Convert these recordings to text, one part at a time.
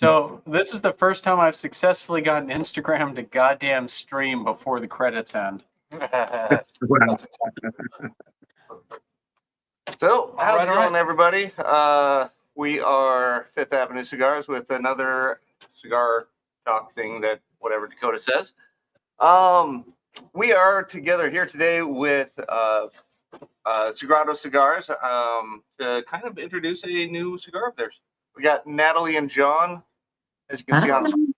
So this is the first time I've successfully gotten Instagram to goddamn stream before the credits end. Wow. So, how's it All going, right. everybody? We are Fifth Avenue Cigars with another cigar talk thing that whatever Dakota says. We are together here today with Sagrado Cigars to kind of introduce a new cigar of theirs. We got Natalie and John, as you can see on screen.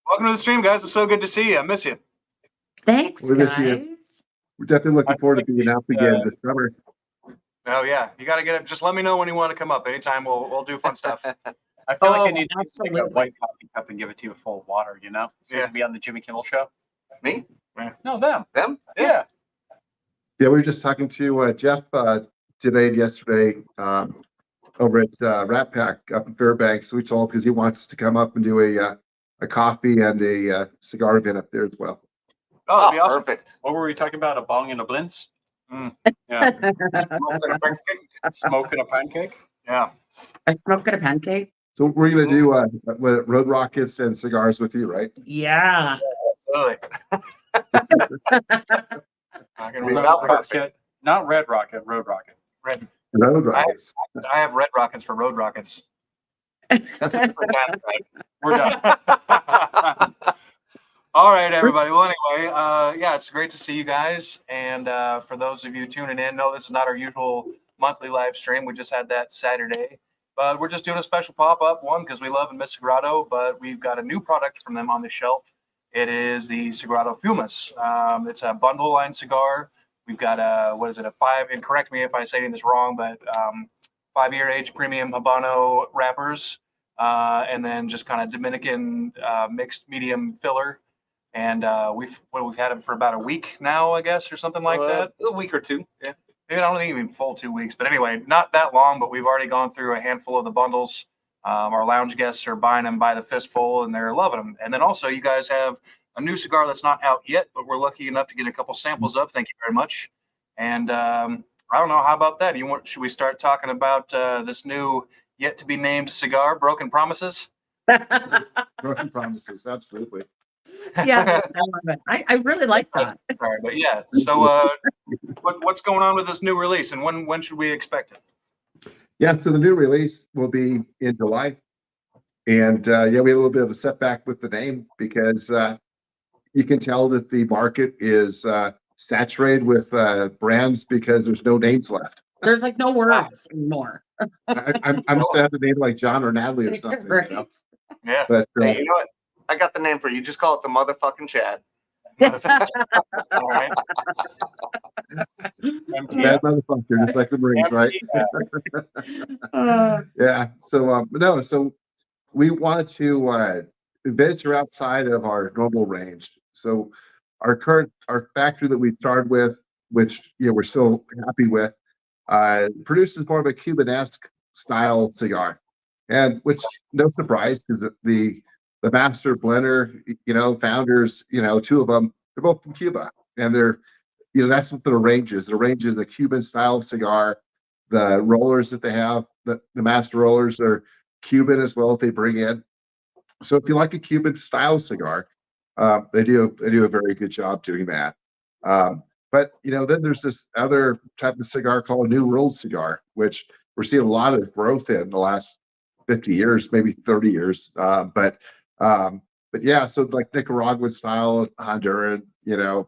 Welcome to the stream, guys. It's so good to see you. I miss you. Thanks, We miss guys. you. We're definitely looking forward to being up again this summer. Oh yeah, you got to get up. Just let me know when you want to come up. Anytime, we'll do fun stuff. I feel like I need to take absolutely. a white coffee cup and give it to you full of water, you know? So Yeah. to be on the Jimmy Kimmel show. Me? No, them. Them? Yeah. Yeah, we were just talking to Jeff today and yesterday over at Rat Pack up in Fairbanks. We told him because he wants us to come up and do a coffee and a cigar event up there as well. Oh, that'd be awesome. Perfect. What were we talking about? A bong and a blintz? Mm. Yeah. Smoking a pancake. Smoking a pancake? Yeah. I smoked a pancake. So we're gonna do Road Rockets and cigars with you, right? Yeah. Really. I can remember. Not Rocket. Not Red Rocket, Road Rocket. Red. Road Rockets. I have red rockets for road rockets. That's a different kind, right? We're done. All right, everybody. Well, anyway, yeah, it's great to see you guys. And for those of you tuning in, no, this is not our usual monthly live stream. We just had that Saturday. But we're just doing a special pop-up one because we love and miss Sagrado, but we've got a new product from them on the shelf. It is the Sagrado Fumas. It's a bundle line cigar. We've got a, what is it, a 5, and correct me if I say anything this wrong, but 5-year age premium Habano wrappers, and then just kind of Dominican mixed medium filler. And we've had them for about a week now, I guess, or something like that. A week or two. Yeah. Maybe I don't think even full 2 weeks, but anyway, not that long. But we've already gone through a handful of the bundles. Our lounge guests are buying them by the fistful, and they're loving them. And then also, you guys have a new cigar that's not out yet, but we're lucky enough to get a couple samples of. Thank you very much. And I don't know, how about that? Should we start talking about this new yet to be named cigar, Broken Promises? Broken Promises, absolutely. Yeah, I love it. I really like that. Sorry, but yeah. So, what's going on with this new release, and when should we expect it? Yeah, so the new release will be in July. And yeah, we had a little bit of a setback with the name because you can tell that the market is saturated with brands because there's no names left. There's like no words anymore. I'm sad to name like John or Natalie or something. Right. You know? Yeah. But Hey, you know what? I got the name for you. Just call it the motherfucking Chad. All right. bad motherfucker, just like the Marines, right? Yeah. So no, so we wanted to venture outside of our normal range. So our factory that we started with, which we're still happy with, produces more of a Cuban-esque style cigar, and which no surprise because the master blender, founders, 2 of them, they're both from Cuba, and they're, that's what the range is. The range is a Cuban style cigar. The rollers that they have, the master rollers are Cuban as well. They bring in. So if you like a Cuban style cigar, they do a very good job doing that. But then there's this other type of cigar called a New World cigar, which we're seeing a lot of growth in the last 50 years, maybe 30 years. But yeah, so like Nicaraguan style, Honduran,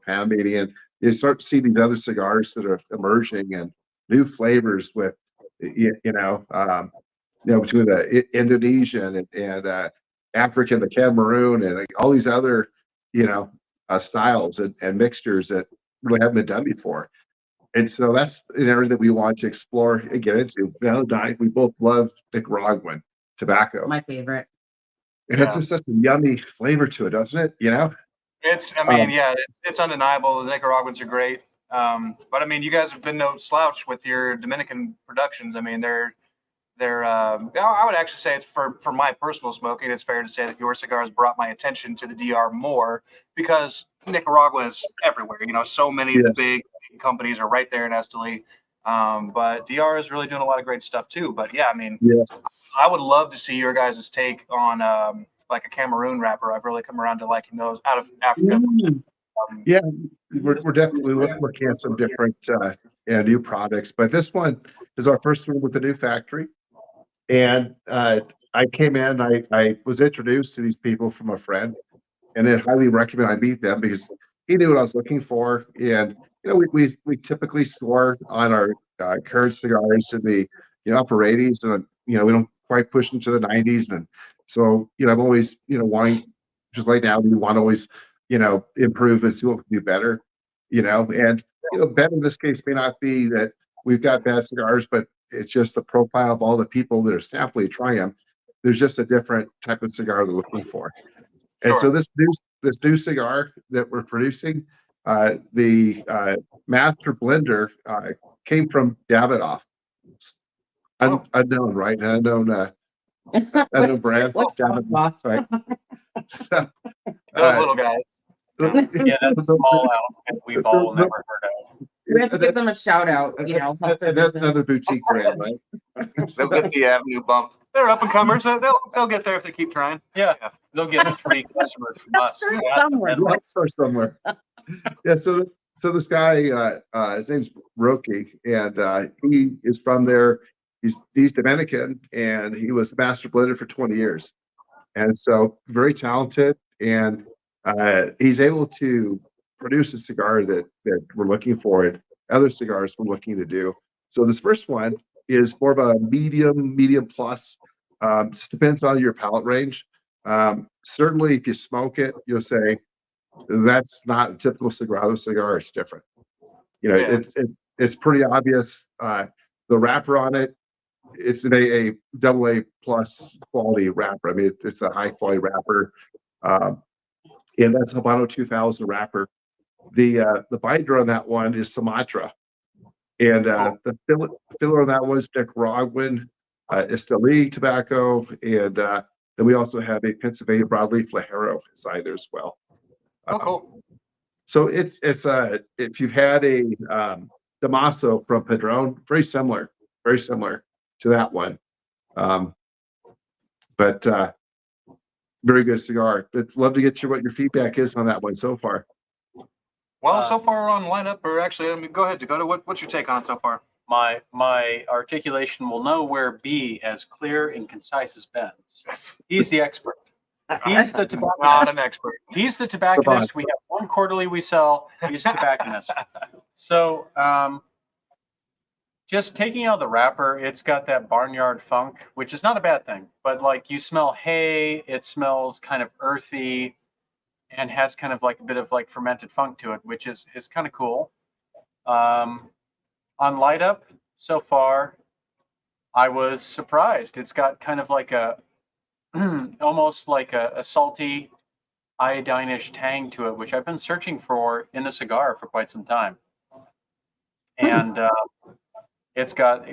Panamanian, you start to see these other cigars that are emerging and new flavors with, between the Indonesian and African, the Cameroon, and like all these other, styles and mixtures that really haven't been done before. And so that's an area that we want to explore and get into. We both love Nicaraguan tobacco. My favorite. And it's just such a yummy flavor to it, doesn't it? It's undeniable. The Nicaraguans are great. But I mean, you guys have been no slouch with your Dominican productions. I mean, they're I would actually say it's for my personal smoking, it's fair to say that your cigars brought my attention to the DR more because Nicaragua is everywhere. So many of the big companies are right there in Esteli. But DR is really doing a lot of great stuff too. But yeah, I mean, Yes. I would love to see your guys' take on like a Cameroon wrapper. I've really come around to liking those out of Africa. Yeah, we're definitely looking at some different new products, but this one is our first one with the new factory. And I came in, I was introduced to these people from a friend, and then highly recommend I meet them because he knew what I was looking for. And we typically score on our current cigars in the upper 80s, and we don't quite push into the 90s. And so I'm always wanting, just like now, we want to always improve and see what we can do better. And better in this case may not be that we've got bad cigars, but it's just the profile of all the people that are sampling trying them. There's just a different type of cigar they're looking for. And so this new cigar that we're producing, the master blender came from Davidoff. Unknown, right? Unknown brand. What's Davidoff, right? So, Those little guys. Yeah, that's a small outfit we've all never heard of. We have to give them a shout out, That's another boutique brand, right? They'll get the avenue bump. They're up and comers. They'll get there if they keep trying. Yeah, they'll get a free customer from us. Start Yeah, somewhere. and Let's start somewhere. Yeah, so this guy, his name's Roki, and he is from there. He's Dominican, and he was master blender for 20 years, and so very talented. And he's able to produce a cigar that we're looking for, and other cigars we're looking to do. So this first one is more of a medium plus. Just depends on your palate range. Certainly, if you smoke it, you'll say that's not a typical Sagrado cigar. It's different. Yeah. It's pretty obvious. The wrapper on it, it's an a double A plus quality wrapper. I mean, it's a high quality wrapper, and that's Habano 2000 wrapper. The binder on that one is Sumatra, and the filler on that one is Nicaraguan Esteli tobacco, and then we also have a Pennsylvania broadleaf Lajero inside there as well. Oh, cool. So it's if you've had a Damaso from Padron, very similar to that one, but very good cigar. But love to get what your feedback is on that one so far. Well, so far on lineup, or actually, I mean, go ahead, Dakota. What's your take on it so far? My articulation will know where B as clear and concise as Ben's. He's the expert. He's the Not tobacconist. an expert. He's the tobacconist. We have one quarterly we sell. He's the tobacconist. So just taking out the wrapper, it's got that barnyard funk, which is not a bad thing. But like you smell hay, it smells kind of earthy and has kind of like a bit of like fermented funk to it, which is kind of cool. On light up so far, I was surprised. It's got kind of like a almost like a salty iodine-ish tang to it, which I've been searching for in a cigar for quite some time. And it's got,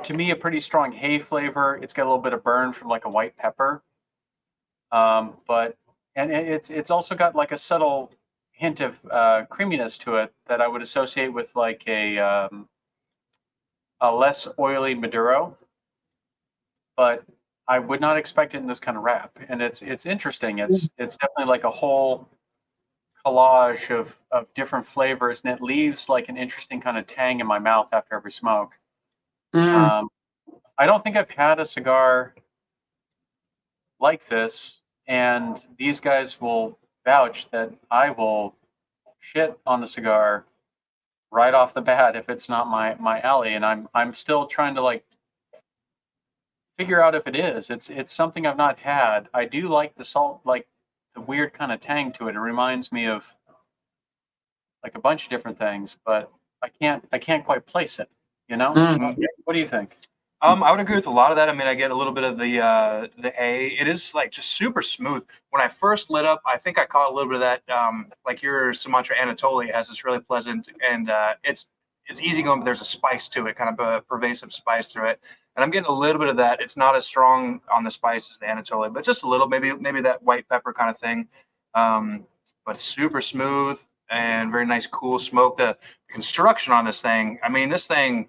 to me, a pretty strong hay flavor. It's got a little bit of burn from like a white pepper. But it's also got like a subtle hint of creaminess to it that I would associate with like a less oily Maduro. But I would not expect it in this kind of wrap, and it's interesting. It's definitely like a whole collage of different flavors, and it leaves like an interesting kind of tang in my mouth after every smoke. I don't think I've had a cigar like this, and these guys will vouch that I will shit on the cigar right off the bat if it's not my alley, and I'm still trying to like figure out if it is. It's something I've not had. I do like the salt, like the weird kind of tang to it. It reminds me of like a bunch of different things, but I can't quite place it. What do you think? I would agree with a lot of that. I mean, I get a little bit of the A. It is like just super smooth. When I first lit up, I think I caught a little bit of that. Like your Sumatra Anatoly has this really pleasant, and it's easygoing, but there's a spice to it, kind of a pervasive spice through it. And I'm getting a little bit of that. It's not as strong on the spice as the Anatoly, but just a little, maybe that white pepper kind of thing. But super smooth and very nice, cool smoke. The construction on this thing, I mean, this thing,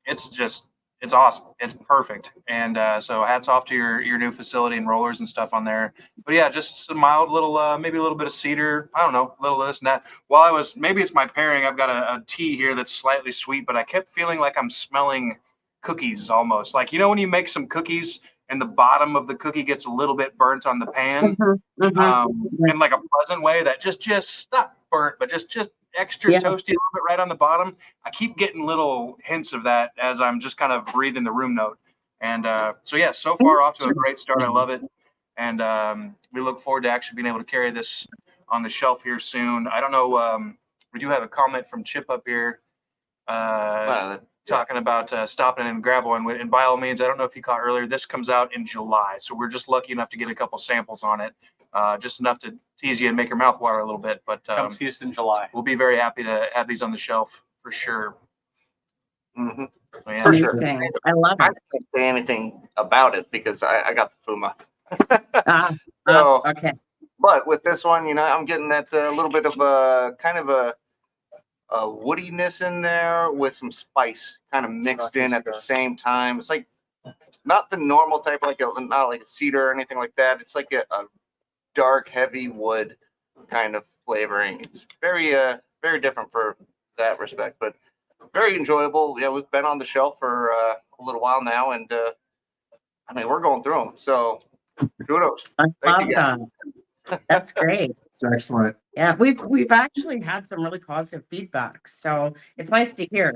it's awesome. It's perfect. And so hats off to your new facility and rollers and stuff on there. But yeah, just a mild little, maybe a little bit of cedar. I don't know, a little of this and that. While maybe it's my pairing. I've got a tea here that's slightly sweet, but I kept feeling like I'm smelling cookies almost. Like, when you make some cookies and the bottom of the cookie gets a little bit burnt on the pan, in like a pleasant way that just not burnt, but just extra Yeah. toasty a little bit right on the bottom. I keep getting little hints of that as I'm just kind of breathing the room note. And so yeah, so far off to a great start. I love it. And we look forward to actually being able to carry this on the shelf here soon. I don't know. We do have a comment from Chip up here talking about stopping and grab one. And by all means, I don't know if you caught earlier, this comes out in July. So we're just lucky enough to get a couple samples on it. Just enough to tease you and make your mouth water a little bit. But Come see us in July. we'll be very happy to have these on the shelf for sure. Mhm. Yeah. For sure. Interesting. I love I it. can't say anything about it because I got the Fuma. Ah, okay. But with this one, I'm getting that little bit of a kind of a woodiness in there with some spice kind of mixed in at the same time. It's like not the normal type, not like a cedar or anything like that. It's like a dark, heavy wood kind of flavoring. It's very, very different for that respect, but very enjoyable. Yeah, we've been on the shelf for a little while now, and I mean, we're going through them. So kudos. I Thank love you, guys. that. That's great. It's excellent. Yeah, we've actually had some really positive feedback, so it's nice to hear.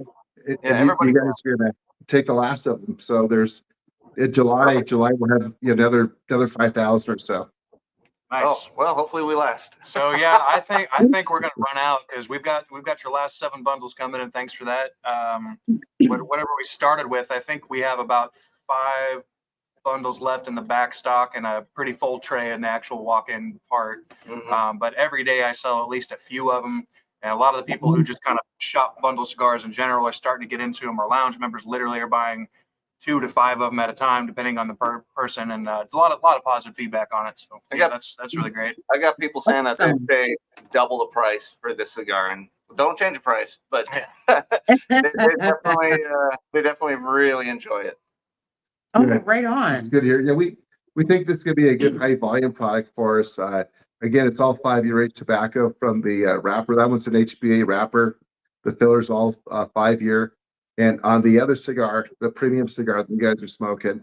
Yeah, And everybody- you guys are gonna take the last of them. So there's in July we'll have another 5,000 or so. Nice. Oh, well, hopefully we last. So yeah, I think we're gonna run out because we've got your last 7 bundles coming, and thanks for that. Whatever we started with, I think we have about 5 bundles left in the back stock and a pretty full tray in the actual walk-in part. Mhm. But every day I sell at least a few of them, and a lot of the people who just kind of shop bundle cigars in general are starting to get into them. Our lounge members literally are buying 2 to 5 of them at a time, depending on the person, and a lot of positive feedback on it. So yeah, that's really great. I got people saying that Awesome. they pay double the price for this cigar, and don't change the price, but Yeah. they definitely really enjoy it. Oh, Yeah. right It's on. good here. Yeah, we think this is gonna be a good high volume product for us. Again, it's all 5-year age tobacco from the wrapper. That one's an HBA wrapper. The filler's all 5-year. And on the other cigar, the premium cigar that you guys are smoking,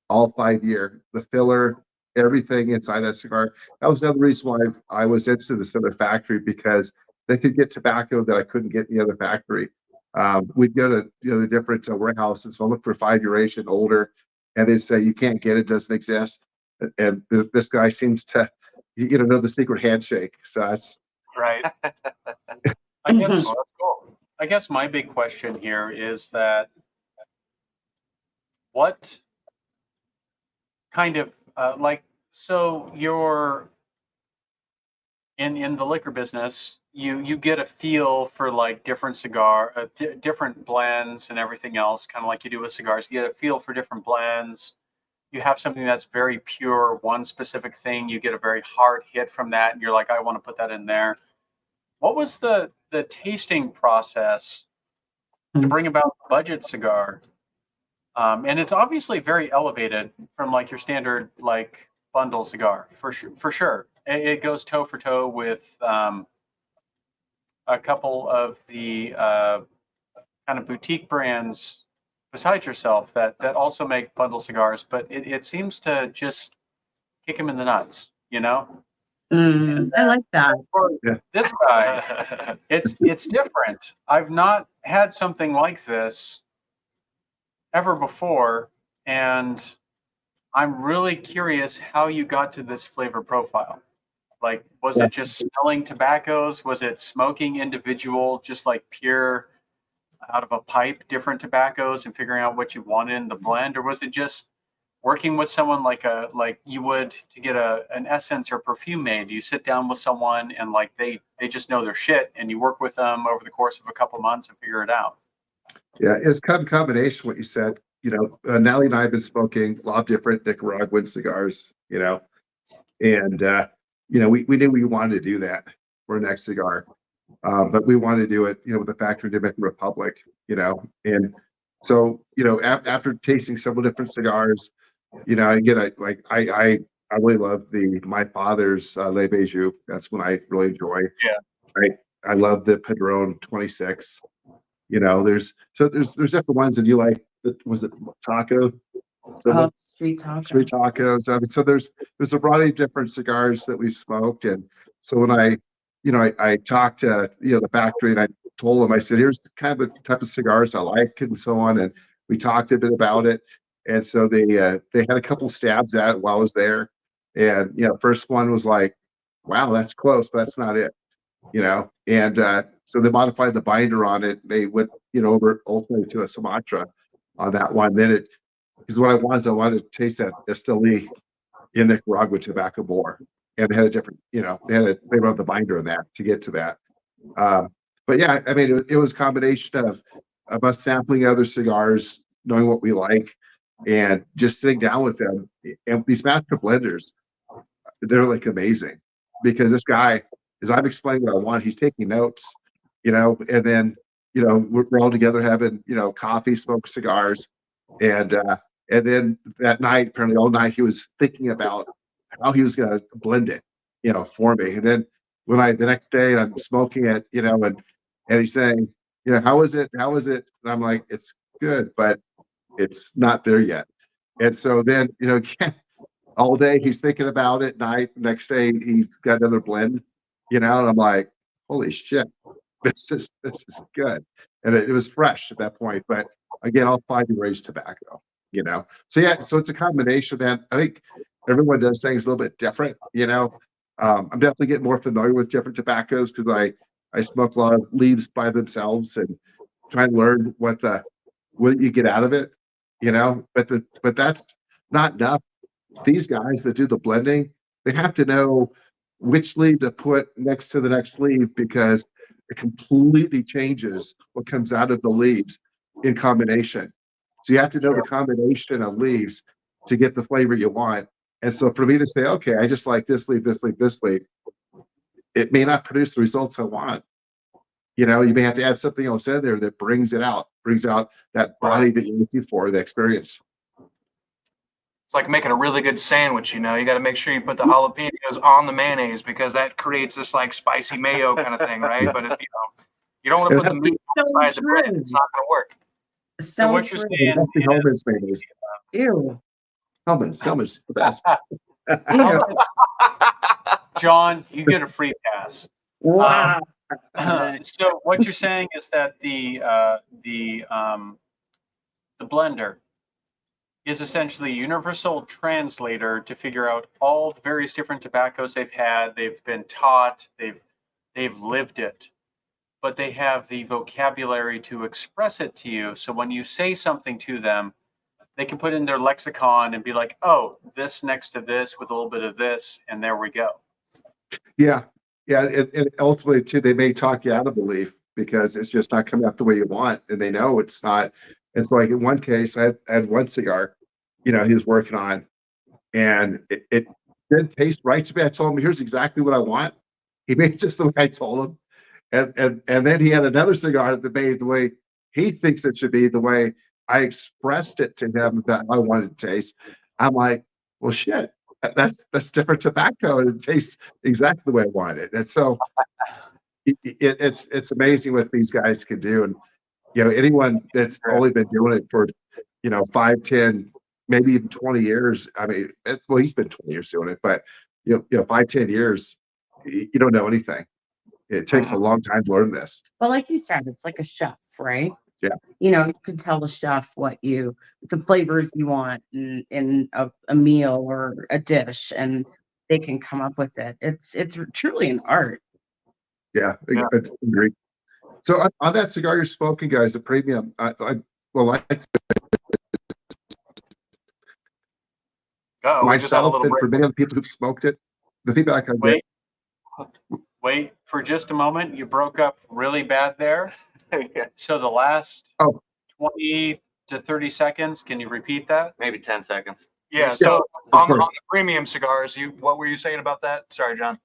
all 5-year. The filler, everything inside that cigar. That was another reason why I was interested in this other factory, because they could get tobacco that I couldn't get in the other factory. We'd go to the different warehouses. So I look for 5-year age and older, and they say you can't get it, doesn't exist. And this guy seems to, know the secret handshake. So that's Right. I guess Well, that's cool. I guess my big question here is that what kind of so you're in the liquor business, you get a feel for like different different blends and everything else, kind of like you do with cigars. You get a feel for different blends. You have something that's very pure, one specific thing, you get a very hard hit from that, and you're like, I want to put that in there. What was the tasting process to bring about budget cigar? And it's obviously very elevated from like your standard like bundle cigar for sure. It goes toe for toe with a couple of the kind of boutique brands besides yourself that also make bundle cigars, but it seems to just kick him in the nuts, I like that. For Yeah. this guy, it's different. I've not had something like this ever before, and I'm really curious how you got to this flavor profile. Like, was it just smelling tobaccos? Was it smoking individual, just like pure out of a pipe, different tobaccos and figuring out what you wanted in the blend? Or was it just working with someone like you would to get an essence or perfume made? You sit down with someone and like they just know their shit, and you work with them over the course of a couple months and figure it out. Yeah, it's kind of a combination what you said. Natalie and I have been smoking a lot of different Nicaraguan cigars, and we knew we wanted to do that for our next cigar. But we wanted to do it, with the factory Dominican Republic, and So, after tasting several different cigars, again, I really love my father's Le Bijou. That's one I really enjoy. Yeah. I love the Padron 26. There's different ones that you like. Was it taco? So Street taco. street tacos. So there's a variety of different cigars that we've smoked, and so when I talked to the factory, and I told them, I said, here's kind of the type of cigars I like and so on, and we talked a bit about it, and so they had a couple stabs at it while I was there, and first one was like, wow, that's close, but that's not it, and so they modified the binder on it. They went over ultimately to a Sumatra on that one. Then because what I wanted to taste that Esteli in Nicaragua tobacco bore, and they had a different, they wrote the binder in that to get to that. But yeah, I mean, it was a combination of us sampling other cigars, knowing what we like, and just sitting down with them. And these master blenders, they're like amazing, because this guy, as I'm explaining what I want, he's taking notes, and then we're all together having coffee, smoke cigars, and then that night, apparently all night, he was thinking about how he was going to blend it, for me. And then the next day I'm smoking it, and he's saying, how is it? How is it? And I'm like, it's good, but it's not there yet. And so then, all day he's thinking about it. Night, next day he's got another blend, and I'm like, holy shit, this is good. And it was fresh at that point. But again, all 5 degrees tobacco, So yeah, so it's a combination, man. I think everyone does things a little bit different, I'm definitely getting more familiar with different tobaccos, because I smoke a lot of leaves by themselves and try and learn what you get out of it, but that's not enough. These guys that do the blending, they have to know which leaf to put next to the next leaf, because it completely changes what comes out of the leaves in combination. So you have to know the combination of leaves to get the flavor you want. And so for me to say, okay, I just like this leaf, this leaf, this leaf, it may not produce the results I want. You may have to add something else in there that brings out that body that you're looking for, the experience. It's like making a really good sandwich, you got to make sure you put the jalapenos on the mayonnaise, because that creates this like spicy mayo kind of thing, right? But you don't want to put the meat inside the bread. It's not going to work. So what you're saying That's the Hellman's mayonnaise. Ew. Hellman's the best. John, you get a free pass. Wow. So what you're saying is that the blender is essentially a universal translator to figure out all the various different tobaccos they've had. They've been taught, they've lived it, but they have the vocabulary to express it to you. So when you say something to them, they can put in their lexicon and be like, oh, this next to this with a little bit of this, and there we go. Yeah. And ultimately too, they may talk you out of belief, because it's just not coming out the way you want, and they know it's not. It's like in one case, I had one cigar, he was working on, and it didn't taste right to me. I told him, here's exactly what I want. He made it just the way I told him. And then he had another cigar that made the way he thinks it should be, the way I expressed it to him that I wanted to taste. I'm like, well, shit, that's different tobacco, and it tastes exactly the way I want it. And so it's amazing what these guys can do. And anyone that's only been doing it for 5, 10, maybe even 20 years. I mean, well, he's been 20 years doing it, but 5, 10 years, you don't know anything. It takes a long time to learn this. Well, like you said, it's like a chef, right? Yeah. You can tell the chef the flavors you want in a meal or a dish, and they can come up with it. It's truly an art. Yeah, I agree. So on that cigar you're smoking, guys, the premium, I myself and for many other people who've smoked it, the feedback I get. Wait for just a moment. You broke up really bad there. Yeah. So the last 20 to 30 seconds, can you repeat that? Maybe 10 seconds. Yeah. So on the premium cigars, what were you saying about that? Sorry, John.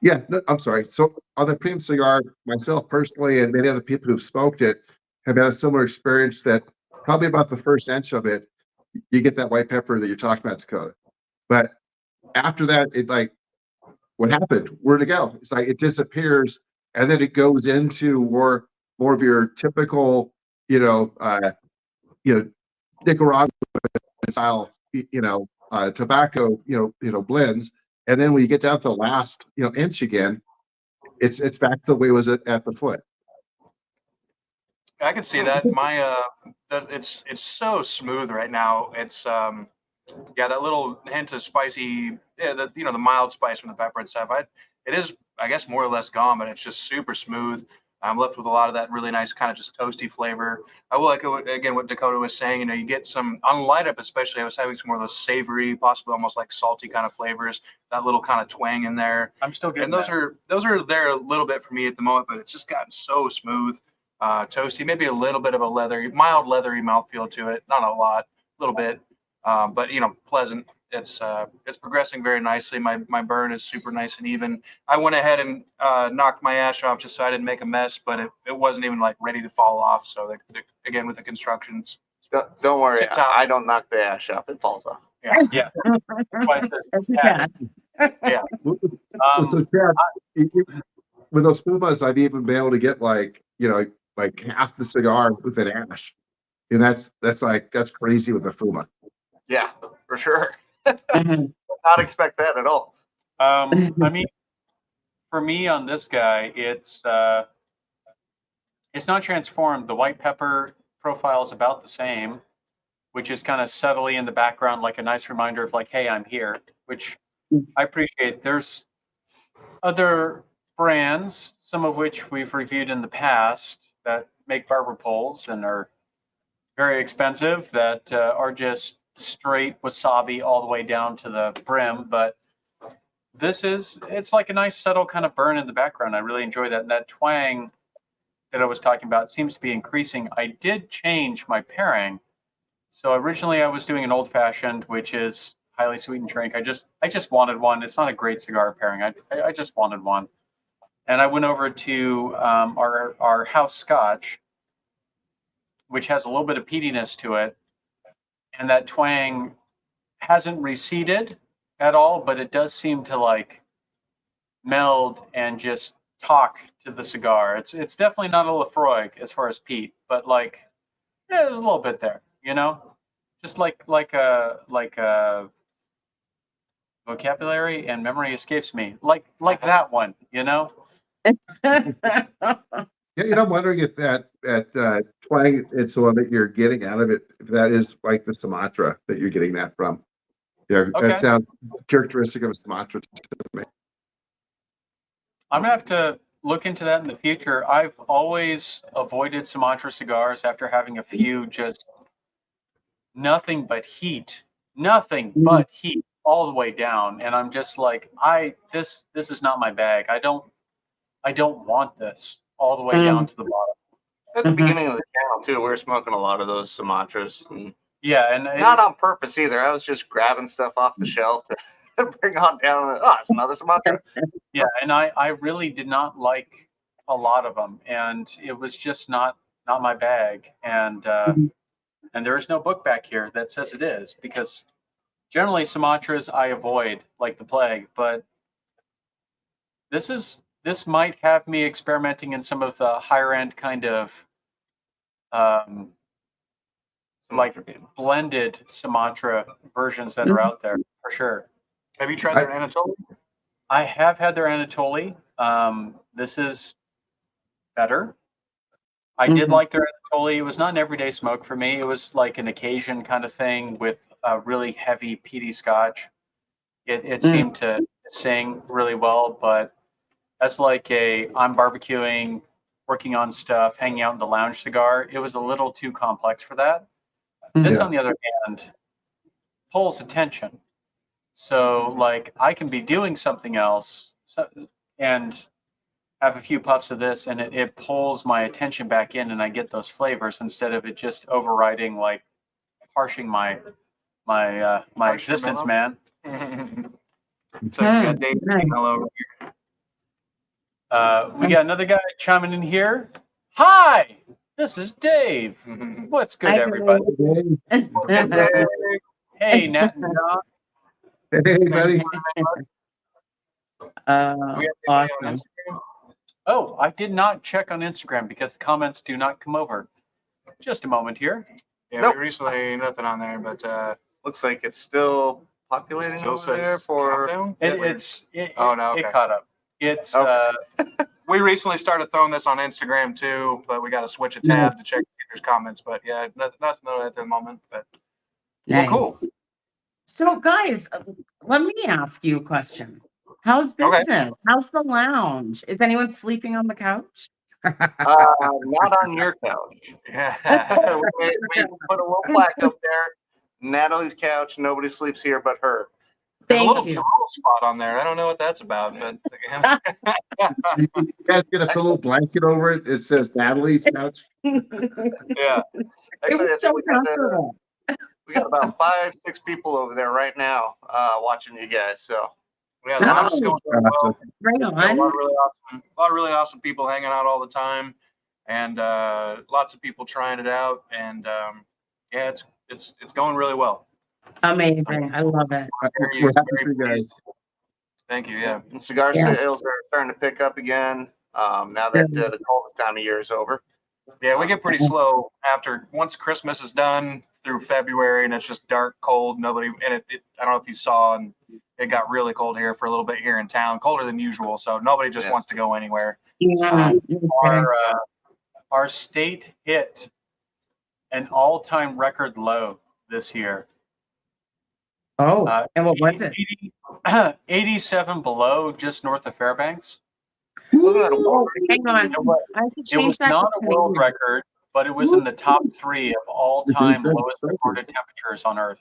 Yeah, no, I'm sorry. So on the premium cigar, myself personally, and many other people who've smoked it, have had a similar experience that probably about the first inch of it, you get that white pepper that you're talking about, Dakota. But after that, it like, what happened? Where'd it go? It's like it disappears, and then it goes into more of your typical, you know, Nicaraguan style, tobacco, blends. And then when you get down to the last, inch again, it's back to the way it was at the foot. I can see that. It's so smooth right now. It's yeah, that little hint of spicy, yeah, the mild spice from the pepper and stuff. It is, I guess, more or less gone, but it's just super smooth. I'm left with a lot of that really nice kind of just toasty flavor. I will like again what Dakota was saying. You get some on light up, especially. I was having some more of those savory, possibly almost like salty kind of flavors. That little kind of twang in there. I'm still getting And those are there a little bit for me at the moment, but it's just gotten so smooth, toasty. Maybe a little bit of a mild leathery mouthfeel to it. Not a lot, a little bit, but pleasant. It's progressing very nicely. My burn is super nice and even. I went ahead and knocked my ash off just so I didn't make a mess, but it wasn't even like ready to fall off. So again, with the constructions, Don't worry, Tip-top. I don't knock the ash off; it falls off. Yeah. Yeah. Yeah. So Chad, with those fumas, I've even been able to get like half the cigar with an ash, and that's crazy with the fuma. Yeah, for sure. Mhm. Not expect that at all. I mean, for me on this guy, it's not transformed. The white pepper profile is about the same, which is kind of subtly in the background, like a nice reminder of like, hey, I'm here, which I appreciate. There's other brands, some of which we've reviewed in the past, that make barber poles and are very expensive, that are just straight wasabi all the way down to the brim. But it's like a nice subtle kind of burn in the background. I really enjoy that. And that twang that I was talking about seems to be increasing. I did change my pairing. So originally I was doing an old fashioned, which is highly sweetened drink. I just wanted one. It's not a great cigar pairing. I just wanted one. And I went over to our house scotch, which has a little bit of peatiness to it. And that twang hasn't receded at all, but it does seem to like meld and just talk to the cigar. It's definitely not a Lafroig as far as peat, but like, yeah, there's a little bit there, just like a vocabulary and memory escapes me, like that one, Yeah, I'm wondering if that twang, it's the one that you're getting out of it. If that is like the Sumatra that you're getting that from. Yeah, Okay. that sounds characteristic of a Sumatra to me. I'm gonna have to look into that in the future. I've always avoided Sumatra cigars after having a few just nothing but heat all the way down, and I'm just like, this is not my bag. I don't want this all the way down to the bottom. At the beginning of the channel too, we were smoking a lot of those Sumatras, and Yeah, and not on purpose either. I was just grabbing stuff off the shelf to bring on down. Oh, it's another Sumatra. yeah, and I really did not like a lot of them, and it was just not my bag. And there is no book back here that says it is, because generally Sumatras I avoid like the plague, but this might have me experimenting in some of the higher end kind of like blended Sumatra versions that are out there for sure. have you tried their Anatoly? I have had their Anatoly. This is better. I did like their Anatoly. It was not an everyday smoke for me. It was like an occasion kind of thing with a really heavy peaty scotch. It seemed to sing really well, but as like I'm barbecuing, working on stuff, hanging out in the lounge cigar, it was a little too complex for that. This, on the other hand, pulls attention. So like I can be doing something else and have a few puffs of this, and it pulls my attention back in, and I get those flavors instead of it just overriding, like harshing my existence, mellow? man. It's like we got Dave Nice. over We got another guy chiming in here. Hi, This is Dave. What's good, Hi, everybody? Dave. Hey, Nat and John. Hey, buddy. Do we have anybody on Awesome. Instagram? Oh, I did not check on Instagram because the comments do not come over. Just a moment here. Yeah, Nope. we recently nothing on there, but Looks like it's still populating still over there says for. countdown. It Okay. caught up. It's Okay. We recently started throwing this on Instagram too, but we got to switch a tab to check if there's comments. But yeah, nothing at the moment. But Nice. cool. So, guys, let me ask you a question. How's Okay. business? How's the lounge? Is anyone sleeping on the couch? Not on your couch. Yeah. we put a little plaque up there. Natalie's couch. Nobody sleeps here but her. There's a Thank little you. drool spot on there. I don't know what that's about, but You guys get a little blanket over it. It says Natalie's couch. yeah. It Actually, I was think so we got, comfortable. we got about 5, 6 people over there right now watching you guys. So Yeah, the lounge is going really well. Awesome. Right Got a on. lot of really awesome people hanging out all the time, and lots of people trying it out. And yeah, it's going really well. Amazing. I love it. We're happy for you guys. Thank you. Yeah. and cigar Yeah. sales are starting to pick up again. Now that the coldest time of year is over. Yeah, we get pretty slow once Christmas is done through February, and it's just dark, cold. Nobody, and I don't know if you saw, and it got really cold here for a little bit here in town, colder than usual. So nobody just wants to go anywhere. Yeah. Our state hit an all-time record low this year. Oh, and what was it? 87 below, just north of Fairbanks. Wasn't that a Oh, hang on. I have to It change was that not to a world Canadian. record, but it was in the top 3 of all-time Celsius. lowest recorded temperatures on Earth.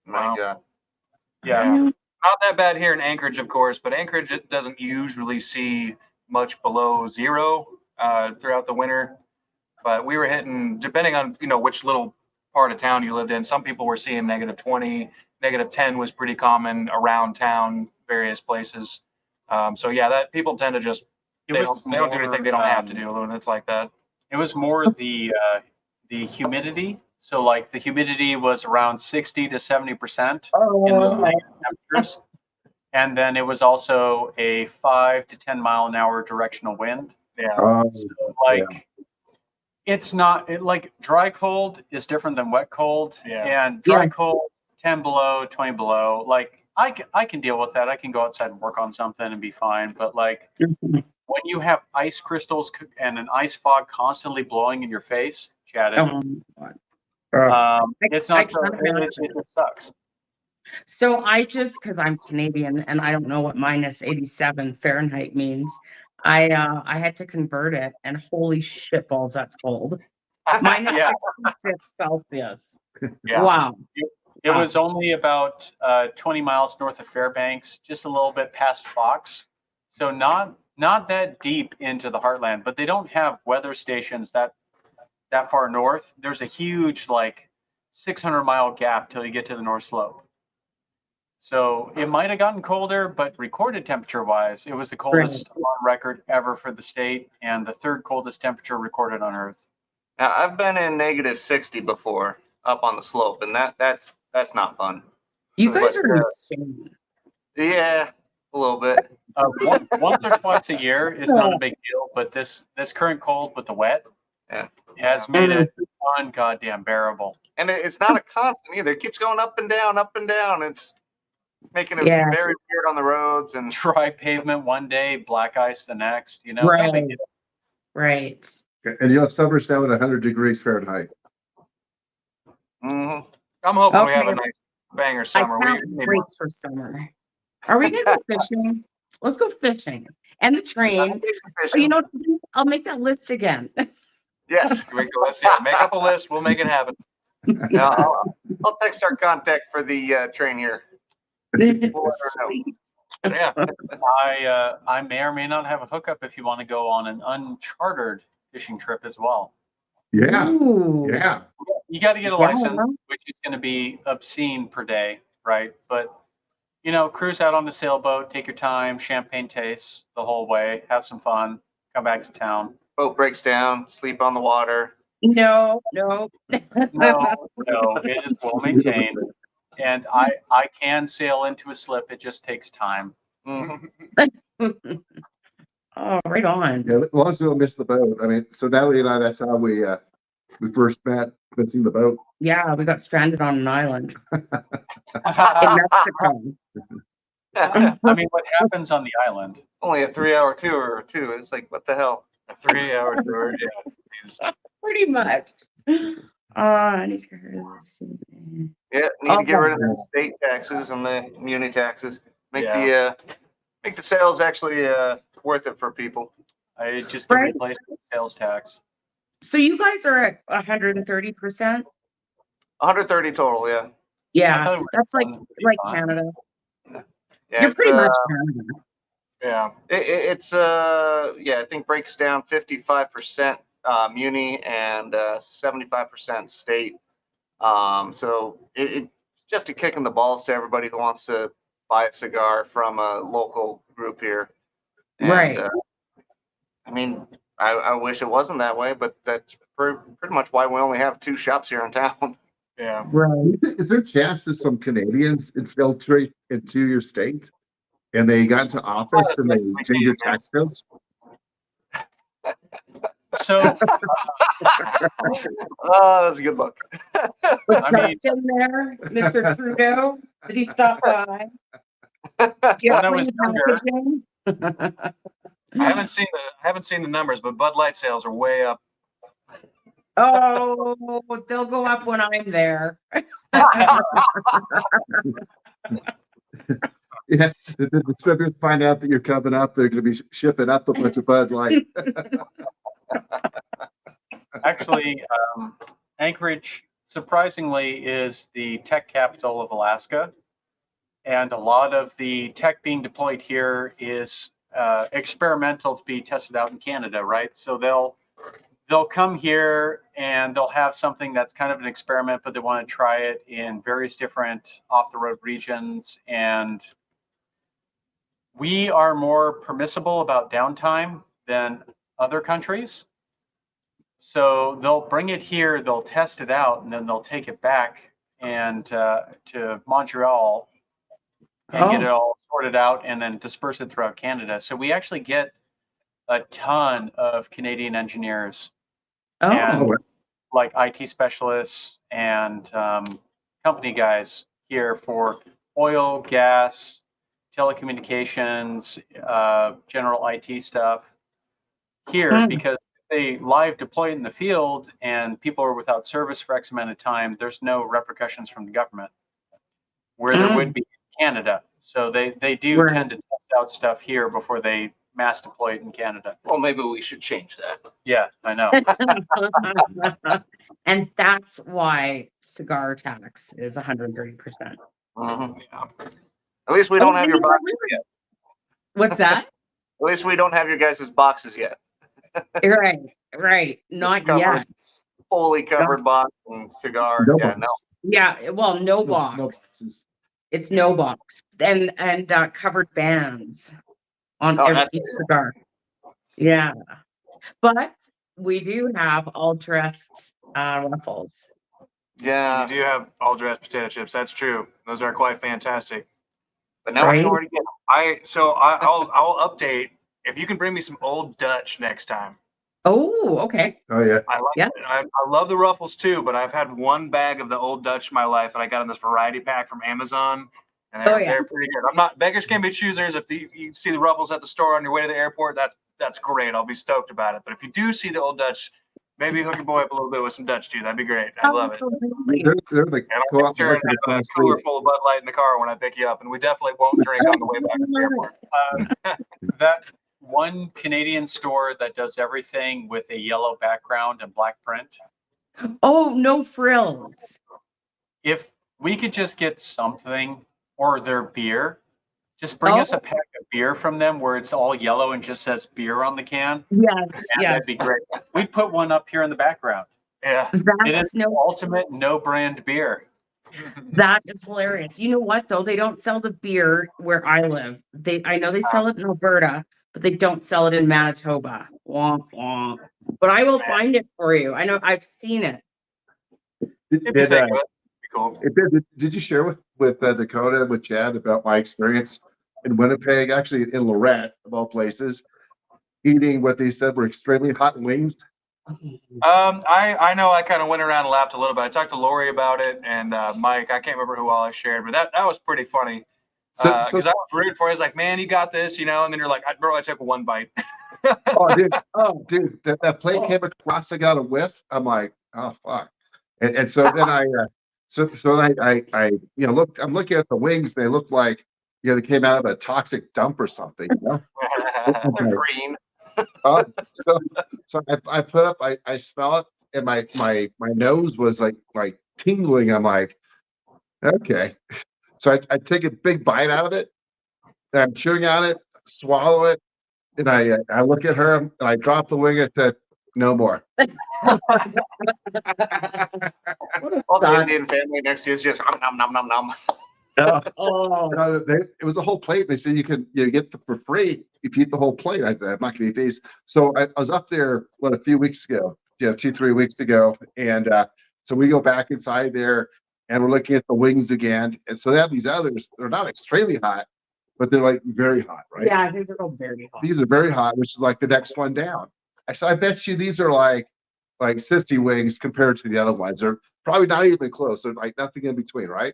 My Wow. God. Yeah. Not that bad here in Anchorage, of course, but Anchorage it doesn't usually see much below zero throughout the winter. But we were hitting, depending on which little part of town you lived in. Some people were seeing -20, -10 was pretty common around town, various places. So yeah, that people tend to just they don't do anything they don't have to do when it's like that. It was more the humidity. So like the humidity was around 60 to 70% in Oh, the temperatures. And then it was also a 5 to 10 mile an hour directional wind. Yeah. So like it's not like dry cold is different than wet cold. Yeah. And dry cold, 10 below, 20 below. Like I can deal with that. I can go outside and work on something and be fine. But like when you have ice crystals and an ice fog constantly blowing in your face, Chad, it's not so, it sucks. So because I'm Canadian and I don't know what -87 Fahrenheit means, I had to convert it, and holy shit balls, that's cold. Yeah. -66 Celsius. Yeah. Wow. It was only about 20 miles north of Fairbanks, just a little bit past Fox. So not that deep into the heartland, but they don't have weather stations that far north. There's a huge 600-mile gap till you get to the North Slope. So it might have gotten colder, but recorded temperature-wise, it was the coldest on record ever for the state and the 3rd coldest temperature recorded on Earth. Now I've been in -60 before up on the slope, and that's not fun. You guys are insane. Yeah, a little bit. Once or twice a year is not a big deal, but this current cold with the wet has made it ungoddamn bearable. And it's not a constant either. It keeps going up and down, up and down. It's making it very weird on the roads and dry pavement one day, black ice the next. Right. And you have summers now at 100 degrees Fahrenheit. Mm-hmm. I'm hoping we have a nice banger summer. I can't wait for summer. Are we gonna go fishing? Let's go fishing. And the train. I'll make that list again. Yes. Make up a list. We'll make it happen. I'll text our contact for the train here. We'll let her know. Yeah. I may or may not have a hookup if you want to go on an unchartered fishing trip as well. Yeah. Ooh. Yeah. You got to get a license, which is going to be obscene per day, right? But cruise out on the sailboat, take your time, champagne tastes the whole way, have some fun, come back to town. Boat breaks down, sleep on the water. No. No, it is well maintained. And I can sail into a slip. It just takes time. Mhm. Oh, right on. Yeah, as long as we don't miss the boat. I mean, so Natalie and I, that's how we first met, missing the boat. Yeah, we got stranded on an island in I Mexico. mean, what happens on the island? Only a 3-hour tour or two. It's like, what the hell? A 3-hour tour. Yeah. Jesus. Pretty much. I need to get rid of this. Yeah, need to get rid of the state taxes and the community taxes. Make the sales actually worth it for people. I just get Right. replaced with sales tax. So you guys are at 130%? 130 total, yeah. I Yeah, thought it was that's like 155. Canada. Yeah, You're it's, pretty much Canada. Yeah. it's I think breaks down 55% muni and 75% state. So it's just a kick in the balls to everybody who wants to buy a cigar from a local group here. And, Right. I mean, I wish it wasn't that way, but that's pretty much why we only have 2 shops here in town. Yeah. Right. Is there a chance that some Canadians infiltrate into your state and they got into office and they change your tax codes? So Oh, that's a good look. Was I mean- Dustin there, Mr. Trudeau? Did he stop by? Do you When have I was plain younger- packaging? I haven't seen the numbers, but Bud Light sales are way up. Oh, they'll go up when I'm there. Yeah, the distributors find out that you're coming up, they're going to be shipping up a bunch of Bud Light. actually, Anchorage, surprisingly, is the tech capital of Alaska. And a lot of the tech being deployed here is experimental to be tested out in Canada, right? So they'll come here and they'll have something that's kind of an experiment, but they want to try it in various different off-the-road regions. And we are more permissible about downtime than other countries. So they'll bring it here, they'll test it out, and then they'll take it back and to Montreal and get it all sorted out and then disperse it throughout Canada. So we actually get a ton of Canadian engineers and Oh, like IT specialists and company guys here for oil, gas, telecommunications, general IT stuff here because they live deploy in the field and people are without service for X amount of time, there's no repercussions from the government where there would be in Canada. So they do Right. tend to test out stuff here before they mass deploy it in Canada. Well, maybe we should change that. Yeah, I know. and that's why cigar tax is 130%. Mhm. At least we don't have your boxes yet. What's that? At least we don't have your guys' boxes yet. Right. Not Covered. yet. Fully covered box and cigar. No Yeah, box. Yeah, well, no box. No boxes. It's no box. And covered bands on each cigar. Yeah. But we do all dressed ruffles. Yeah. You do have all dressed potato chips. That's true. Those are quite fantastic. But now we Right. can already get I'll update. If you can bring me some Old Dutch next time. Oh, okay. Oh, yeah. I like Yeah. it. I love the ruffles too, but I've had one bag of the Old Dutch in my life, and I got in this variety pack from Amazon, and they're pretty good. I'm not beggars can't be choosers. If you see the ruffles at the store on your way to the airport, that's great. I'll be stoked about it. But if you do see the Old Dutch, maybe hook your boy up a little bit with some Dutch too. That'd be great. I love it. Absolutely. They're the And I'll co-op make sure and market have a across cooler the- full of Bud Light in the car when I pick you up, and we definitely won't drink on the way back to the airport. That one Canadian store that does everything with a yellow background and black print. Oh, no frills. If we could just get something or their beer, just bring us a pack of beer from them where it's all yellow and just says beer on the can. Yes. That'd be great. We'd put one up here in the background. Yeah. It That's is ultimate no brand beer. That is hilarious. You know what though? They don't sell the beer where I live. I know they sell it in Alberta, but they don't sell it in Manitoba. Womp womp. But I will find it for you. I know I've seen it. If you Did, think of it, it'd be cool. did you share with Dakota and with Chad about my experience in Winnipeg, actually in Lorette, of all places, eating what they said were extremely hot wings? I know I kind of went around and laughed a little bit. I talked to Lori about it and Mike. I can't remember who all I shared, but that was pretty funny. So, Because I was rooting for you. I was like, man, you got this, and then you're like, bro, I took one bite. oh, dude, that plate came across. I got a whiff. I'm like, oh fuck. And so then I look. I'm looking at the wings. They look like they came out of a toxic dump or something. They're green. So I put up. I smell it, and my nose was like tingling. I'm like, okay. So I take a big bite out of it. And I'm chewing on it, swallow it, and I look at her and I drop the wing. I said, no more. All the Indian family next to you is just nom nom nom nom. No, it was a whole plate. They said you get for free if you eat the whole plate. I said, I'm not gonna eat these. So I was up there a few weeks ago, 2-3 weeks ago, and so we go back inside there and we're looking at the wings again. And so they have these others. They're not extremely hot, but they're like very hot, right? Yeah, these are all very hot. These are very hot, which is like the next one down. I bet you these are like sissy wings compared to the other ones. They're probably not even close. They're like nothing in between, right?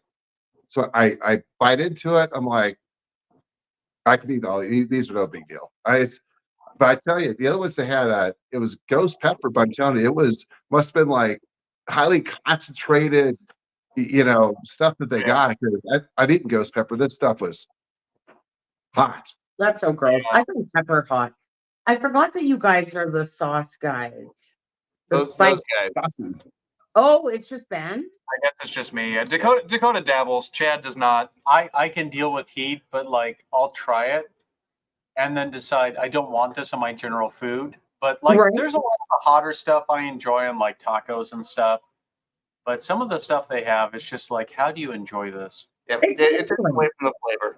So I bite into it. I'm like, I can eat all these are no big deal. But I tell you, the other ones they had, it was ghost pepper, but I'm telling you, must have been like highly concentrated, stuff that they got. Because I've eaten ghost pepper. This stuff was hot. That's so gross. I think pepper hot. I forgot that you guys are the sauce guys. The Those spice. guys. Oh, it's just Ben? I guess it's just me. Dakota dabbles. Chad does not. I can deal with heat, but like I'll try it and then decide I don't want this in my general food. But like Right. there's a lot of hotter stuff I enjoy on like tacos and stuff. But some of the stuff they have is just like, how do you enjoy this? Yeah, Exactly. it takes away from the flavor.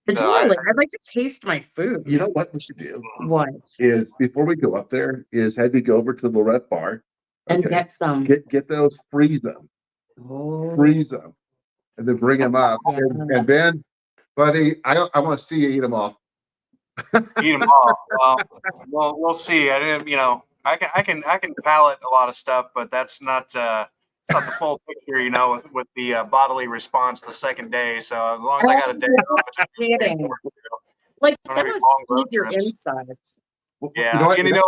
Totally. I'd like to taste my food. You know what we should do What? is before we go up there is have you go over to the Lorette Bar And get some. get those, freeze them, and then bring them up. Yeah. And Ben, buddy, I want to see you eat them all. Eat them all. Well, we'll see. I didn't. I can palate a lot of stuff, but that's not the full picture. With the bodily response the second day. So as long as I got a day off, it's Kidding. Like, Don't that have any must long road steep your trips. insides. yeah. You know what? And if it's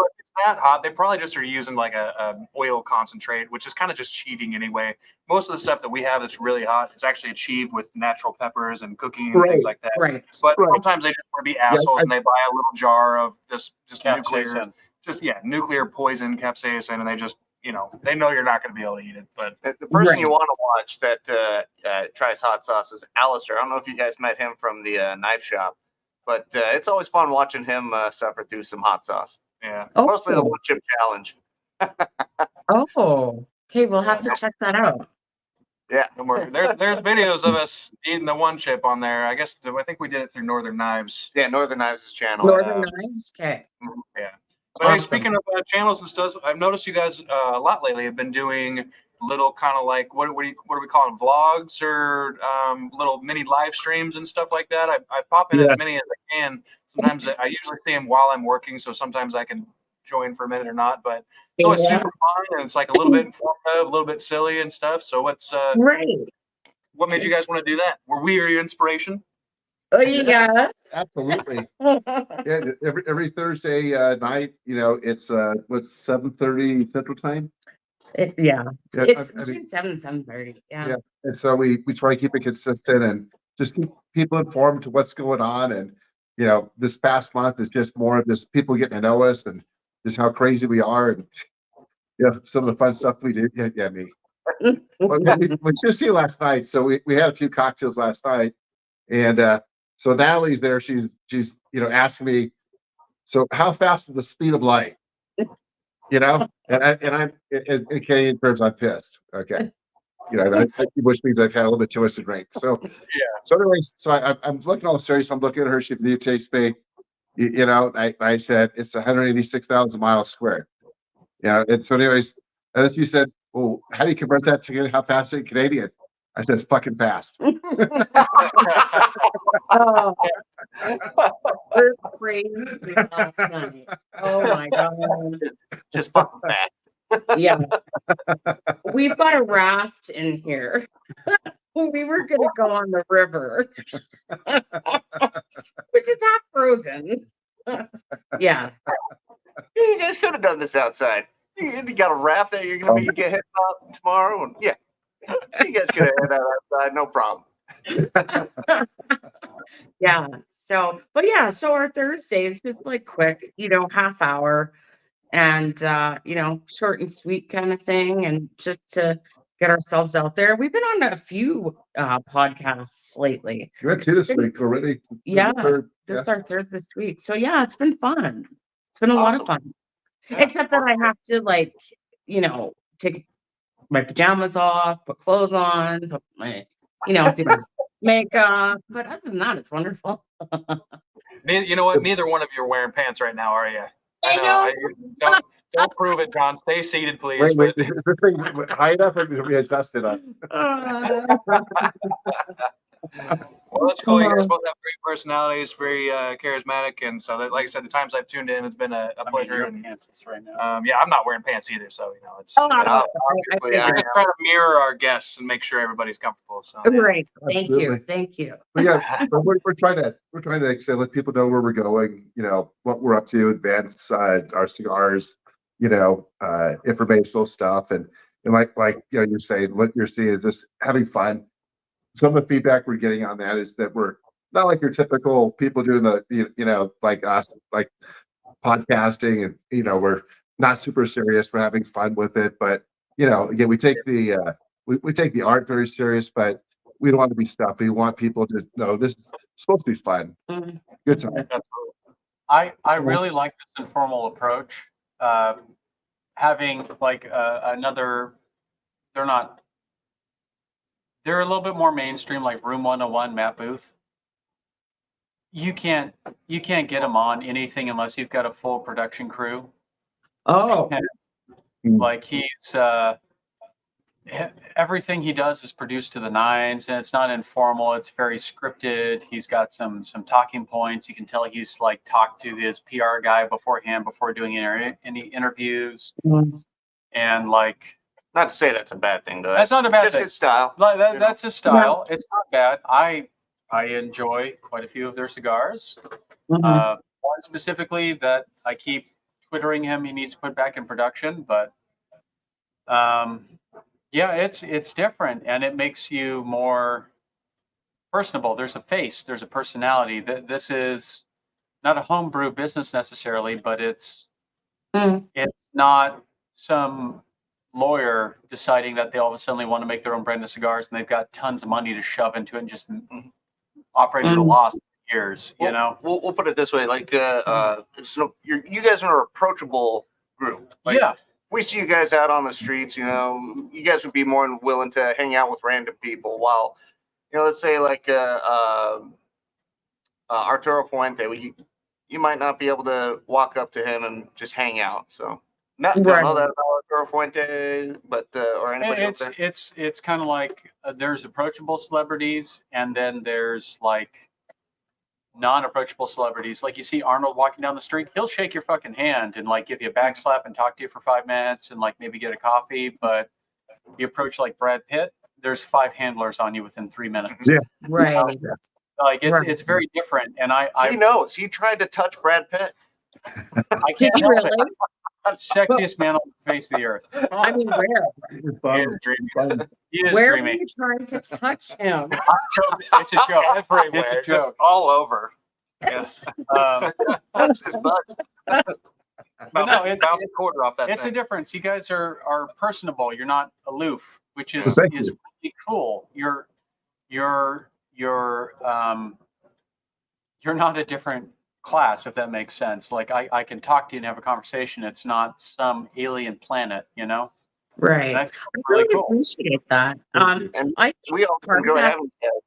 that hot, they probably just are using like a oil concentrate, which is kind of just cheating anyway. Most of the stuff that we have that's really hot is actually achieved with natural peppers and cooking and things like that. Right. But Right. sometimes they just want to be assholes and they buy a little jar of this just nuclear, Capsaicin. nuclear poison capsaicin, and they just they know you're not going to be able to eat it. But The person Right. you want to watch that tries hot sauce is Alistair. I don't know if you guys met him from the knife shop, but it's always fun watching him suffer through some hot sauce. yeah, Mostly the Oh. one chip challenge. Oh. Okay, we'll have to check that out. Yeah. there's videos of us eating the one chip on there. I think we did it through Northern Knives. Yeah, Northern Knives' channel. Northern Knives? Okay. Yeah. But hey, Awesome. speaking of channels and stuff, I've noticed you guys a lot lately have been doing little kind of like what are we calling vlogs or little mini live streams and stuff like that. I pop in as many as I can. Sometimes I usually see them while I'm working, so sometimes I can join for a minute or not. But it's always super fun, and it's like a little bit informative, a little bit silly and stuff. So Right. what made you guys want to do that? Were we your inspiration? Oh, yes. Absolutely. Yeah, every Thursday night, it's 7:30 Central Time. Yeah. Yeah, It's I mean, between 7 and 7:30. Yeah. Yeah. And so we try to keep it consistent and just keep people informed to what's going on. And this past month is just more of just people getting to know us and just how crazy we are and some of the fun stuff we do. Yeah, me. We just see last night. So we had a few cocktails last night, and so Natalie's there. She's asking me, so how fast is the speed of light? And I'm in Canadian terms, I'm pissed. Okay. Which means I've had a little bit too much to drink. So anyways, I'm looking all serious. I'm looking at her. She videotapes me, I said it's 186,000 miles squared. And so anyways, and then she said, well, how do you convert that to how fast in Canadian? I said, fucking fast. Oh, we're crazy last night. Oh my God. Just fucking fast. Yeah. We've got a raft in here. We were gonna go on the river, which is half frozen. Yeah. You guys could have done this outside. You got a raft that you're gonna get hit up tomorrow, and yeah, you guys could have had that outside, no problem. Yeah. So, but yeah, so our Thursday is just like quick, half hour and, short and sweet kind of thing. And just to get ourselves out there. We've been on a few podcasts lately. You had two this week already. Yeah. Third. This Yeah. is our third this week. So yeah, it's been fun. It's been a lot of fun. Yeah. Except that I have to take my pajamas off, put clothes on, put my, do my makeup. But other than that, it's wonderful. You know what? Neither one of you are wearing pants right now, are you? I know. Don't prove it, John. Stay seated, please. Wait, is this thing high enough or can we adjust it up? Well, that's cool. You guys both have great personalities, very charismatic, and so that, like I said, the times I've tuned in, it's been a pleasure. You're in pants right now. Yeah, I'm not wearing pants either, so it's. Obviously, I'm just trying to mirror our guests and make sure everybody's comfortable. So. Right. Thank Absolutely. you. But yeah, but we're trying to say, let people know where we're going, what we're up to, advance our cigars, informational stuff, and like you're saying, what you're seeing is just having fun. Some of the feedback we're getting on that is that we're not like your typical people doing the like us, like podcasting, and we're not super serious. We're having fun with it, but again, we take the we take the art very serious, but we don't want to be stuffy. We want people to know this is supposed to be fun. Mm-hmm. Good time. I really like this informal approach. Having like another, they're a little bit more mainstream, like Room 101, Matt Booth. You can't get him on anything unless you've got a full production crew. Oh, Like he's everything he does is produced to the nines, and it's not informal. It's very scripted. He's got some talking points. You can tell he's like talked to his PR guy beforehand before doing any interviews, and like. Not to say that's a bad thing, though. That's not a bad just thing. his style. That's his style. It's not bad. I enjoy quite a few of their cigars. One specifically that I keep twittering him he needs to put back in production, but yeah, it's different and it makes you more personable. There's a face, there's a personality. This is not a homebrew business necessarily, but it's not some lawyer deciding that they all of a sudden want to make their own brand of cigars and they've got tons of money to shove into it and just operate at a loss for years. We'll put it this way: like, so you guys are an approachable group. Like, yeah. We see you guys out on the streets. You guys would be more than willing to hang out with random people. While, let's say like Arturo Fuente, you might not be able to walk up to him and just hang out. So. Not all that about Arturo Fuente, but or anybody else there. It's kind of like there's approachable celebrities, and then there's like non-approachable celebrities. Like you see Arnold walking down the street, he'll shake your fucking hand and like give you a back slap and talk to you for 5 minutes and like maybe get a coffee. But you approach like Brad Pitt, there's 5 handlers on you within 3 minutes. Yeah, right. Like it's very different. And he knows he tried to touch Brad Pitt. Did he really? Sexiest man on the face of the earth. I mean, where? He is Where dreamy. were you trying to touch him? It's a joke. Everywhere. It's a joke. All over. Yeah. That's his butt. No, bounce a quarter off that. It's thing. a difference. You guys are personable. You're not aloof, which is Thank is you. really cool. You're not a different class, if that makes sense. Like I can talk to you and have a conversation. It's not some alien planet, Right. And I really really cool. appreciate that. And I we all part of enjoy that- having you.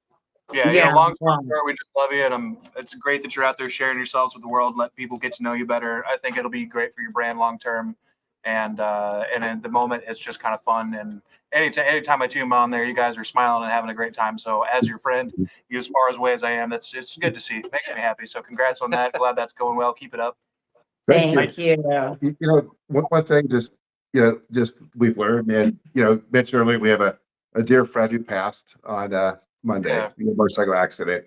Yeah, Yeah, long wow. story short, we just love you, and it's great that you're out there sharing yourselves with the world, let people get to know you better. I think it'll be great for your brand long term, and at the moment, it's just kind of fun. And anytime I tune on there, you guys are smiling and having a great time. So, as your friend, you as far away as I am, it's good to see. It makes me happy. So, congrats on that. Glad that's going well. Keep it up. Thank you. Thank you. You know, one thing just we've learned, and mentioned earlier, we have a dear friend who passed on Monday, Yeah. in a motorcycle accident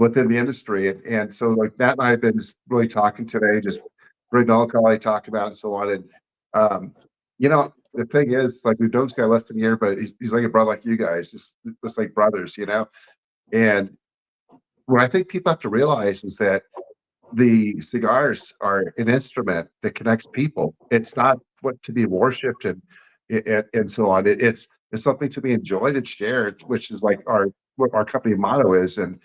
within the industry, and so like Matt and I have been just really talking today, just very melancholy, talk about it and so on, and the thing is, like, we've known this guy less than a year, but he's like a brother, like you guys, just like brothers, and what I think people have to realize is that the cigars are an instrument that connects people. It's not what to be worshipped and so on. It's something to be enjoyed and shared, which is like what our company motto is. And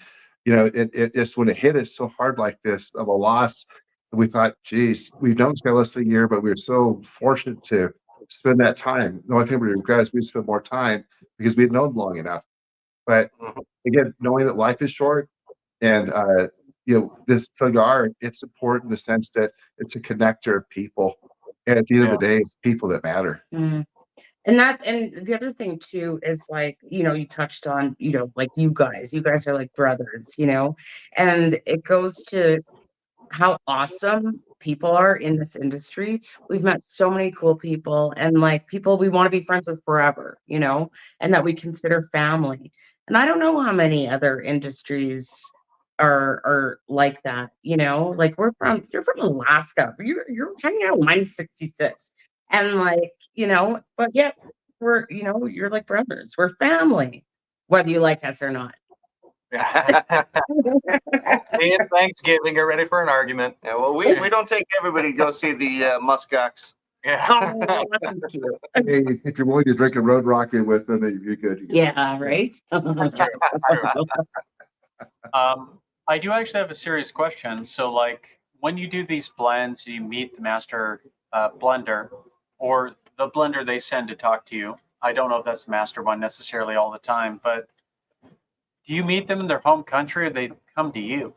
it just when it hit us so hard like this of a loss, we thought, geez, we've known this guy less than a year, but we were so fortunate to spend that time. The only thing we regret is we spent more time because we had known him long enough. But again, knowing that life is short, and this cigar, it's important in the sense that it's a connector of people. And at the end of the day, it's people that matter. Mm. And the other thing too is, like, you touched on, like, you guys are like brothers, and it goes to how awesome people are in this industry. We've met so many cool people, and like people we want to be friends with forever, and that we consider family. And I don't know how many other industries are like that, like you're from Alaska. You're hanging out with minus 66. And like, but yet you're like brothers. We're family, whether you like us or not. Yeah. See you Thanksgiving. Get ready for an argument. Yeah, well, we don't take everybody to go see the muskox. Yeah. Oh, thank you. Hey, if you're willing to drink a road rocket with them, then you're good. Yeah, right. I do actually have a serious question. So, like, when you do these blends, you meet the master blender or the blender they send to talk to you. I don't know if that's the master one necessarily all the time, but do you meet them in their home country, or they come to you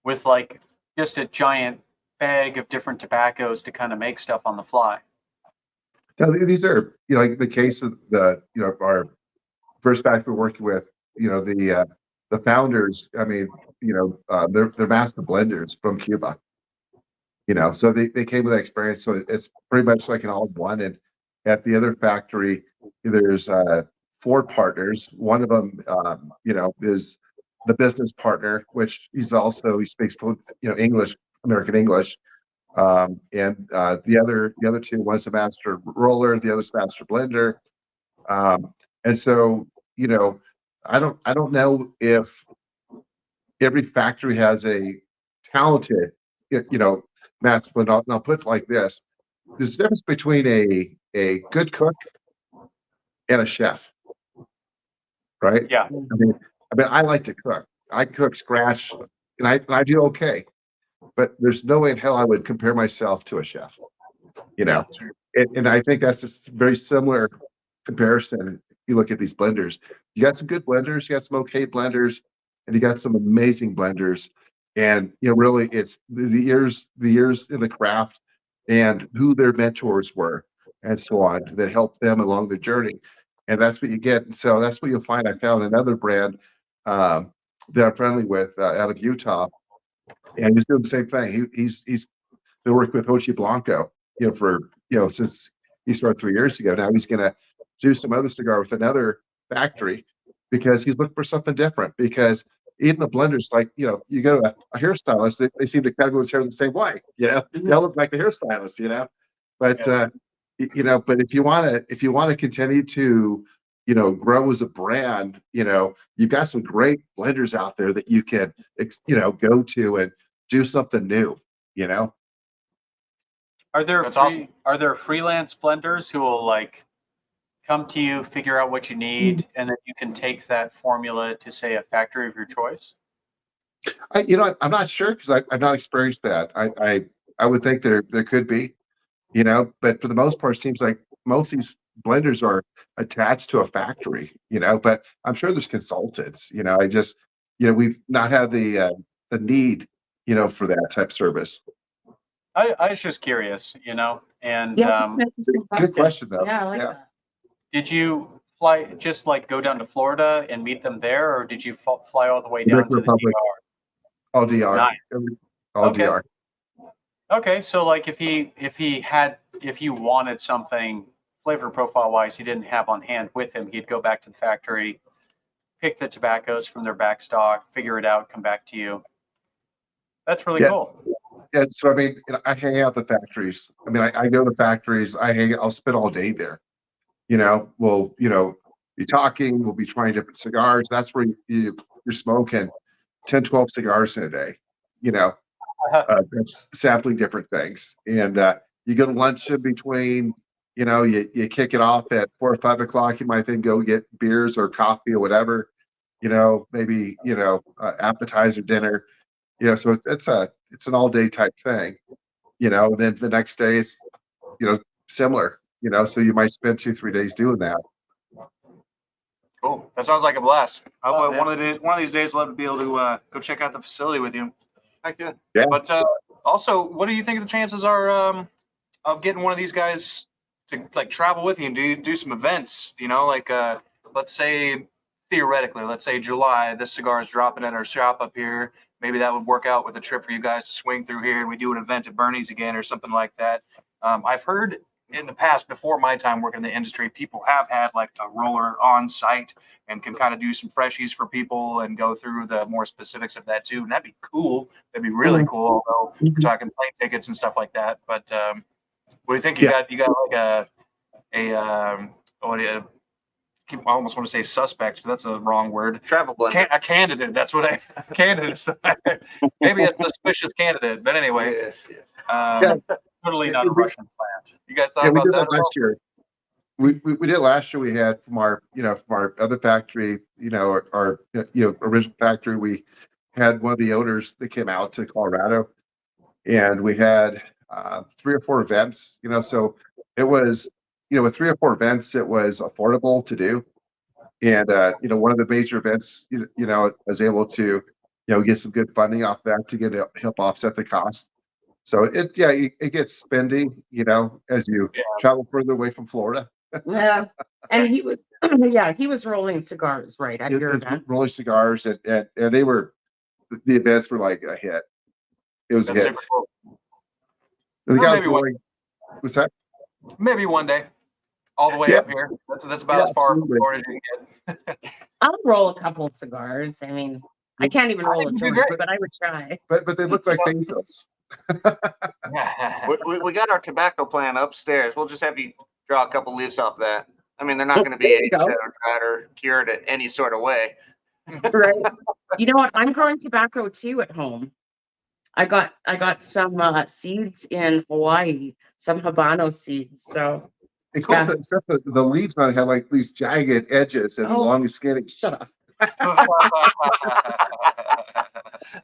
with like just a giant bag of different tobaccos to kind of make stuff on the fly? Now, these are, like the case of our first batch we're working with, the founders, I mean, they're master blenders from Cuba, so they came with that experience. So it's pretty much like an all one. And at the other factory, there's 4 partners. One of them, is the business partner, which he speaks fluent, English, American English. And the other 2, one's a master roller, the other's master blender. And so, I don't know if every factory has a talented, match, but I'll put it like this: there's a difference between a good cook and a chef, right? Yeah. I mean, I like to cook. I cook scratch, and I do okay, but there's no way in hell I would compare myself to a chef, and I think that's a very similar comparison. If you look at these blenders, you got some good blenders, you got some okay blenders, and you got some amazing blenders. And really, it's the years in the craft and who their mentors were and so on that helped them along the journey. And that's what you get. And so that's what you'll find. I found another brand that I'm friendly with out of Utah, and he's doing the same thing. He's been working with Hochi Blanco, for since he started 3 years ago. Now he's going to do some other cigar with another factory because he's looking for something different. Because even the blenders, like you go to a hairstylist, they seem to kind of go his hair the same way. They'll look like the hairstylist. But but if you want to continue to grow as a brand, you've got some great blenders out there that you can go to and do something new. Are there That's awesome. are there freelance blenders who will like come to you, figure out what you need, and then you can take that formula to, say, a factory of your choice? I'm not sure because I've not experienced that. I would think there could be, but for the most part, it seems like most of these blenders are attached to a factory, but I'm sure there's consultants, I just, we've not had the need, for that type of service. I was just curious, and Yeah, that's an interesting It's a good question though. Yeah, I like Yeah. that. did you fly just like go down to Florida and meet them there, or did you fly all the way down Dominican to the Republic, DR? all DR, Nice. all Okay. DR. Okay, so like if you wanted something flavor profile wise he didn't have on hand with him, he'd go back to the factory, pick the tobaccos from their back stock, figure it out, come back to you. That's really Yes. cool. Yeah, so I mean, I hang out at the factories. I mean, I go to the factories. I'll spend all day there. We'll be talking. We'll be trying different cigars. That's where you're smoking 10, 12 cigars in a day. That's sampling different things. And you go to lunch in between. You kick it off at 4 or 5 o'clock. You might then go get beers or coffee or whatever. Maybe appetizer, dinner. So it's an all day type thing. Then the next day it's similar. So you might spend 2-3 days doing that. Cool. That sounds like a blast. Oh, One of these days, I'd love to be able to go check out the facility with you. Heck yeah. Yeah. But also, what do you think the chances are of getting one of these guys to like travel with you and do some events? Let's say theoretically, let's say July, this cigar is dropping at our shop up here. Maybe that would work out with a trip for you guys to swing through here and we do an event at Bernie's again or something like that. I've heard in the past, before my time working in the industry, people have had like a roller on site and can kind of do some freshies for people and go through the more specifics of that too. And that'd be cool. That'd be really cool. Although we're talking plane tickets and stuff like that. But what do you think? You got like I almost want to say suspect, but that's a wrong word. Travel blender. A candidate. That's what candidate. Maybe a suspicious candidate. But anyway, Yes. Totally not a Russian plant. you guys thought Yeah, we about did that that last year. We did last year. We had from our other factory, our original factory. We had one of the owners that came out to Colorado, and we had 3 or 4 events. So it was with 3 or 4 events, it was affordable to do. And one of the major events, I was able to get some good funding off that to help offset the cost. So it gets spendy, as you travel further away from Florida. Yeah. And he was he was rolling cigars right at your event. Rolling cigars, and they were, the events were like a hit. It was a That's hit. super cool. The Well, guy maybe was rolling. What's that? Maybe one day, all the way Yeah. up here. That's about as far from Absolutely. Florida as you can get. I'll roll a couple of cigars. I mean, I can't even roll a think you'd be joint, great. but I would try. But they look like fangos. We got our tobacco plant upstairs. We'll just have you draw a couple leaves off that. I mean, they're not going to be There you aged go. or dried or cured in any sort of way. Right. You know what? I'm growing tobacco too at home. I got some seeds in Hawaii, some Habano seeds. So Except the leaves on it had like these jagged edges and Oh. long skinny. shut up.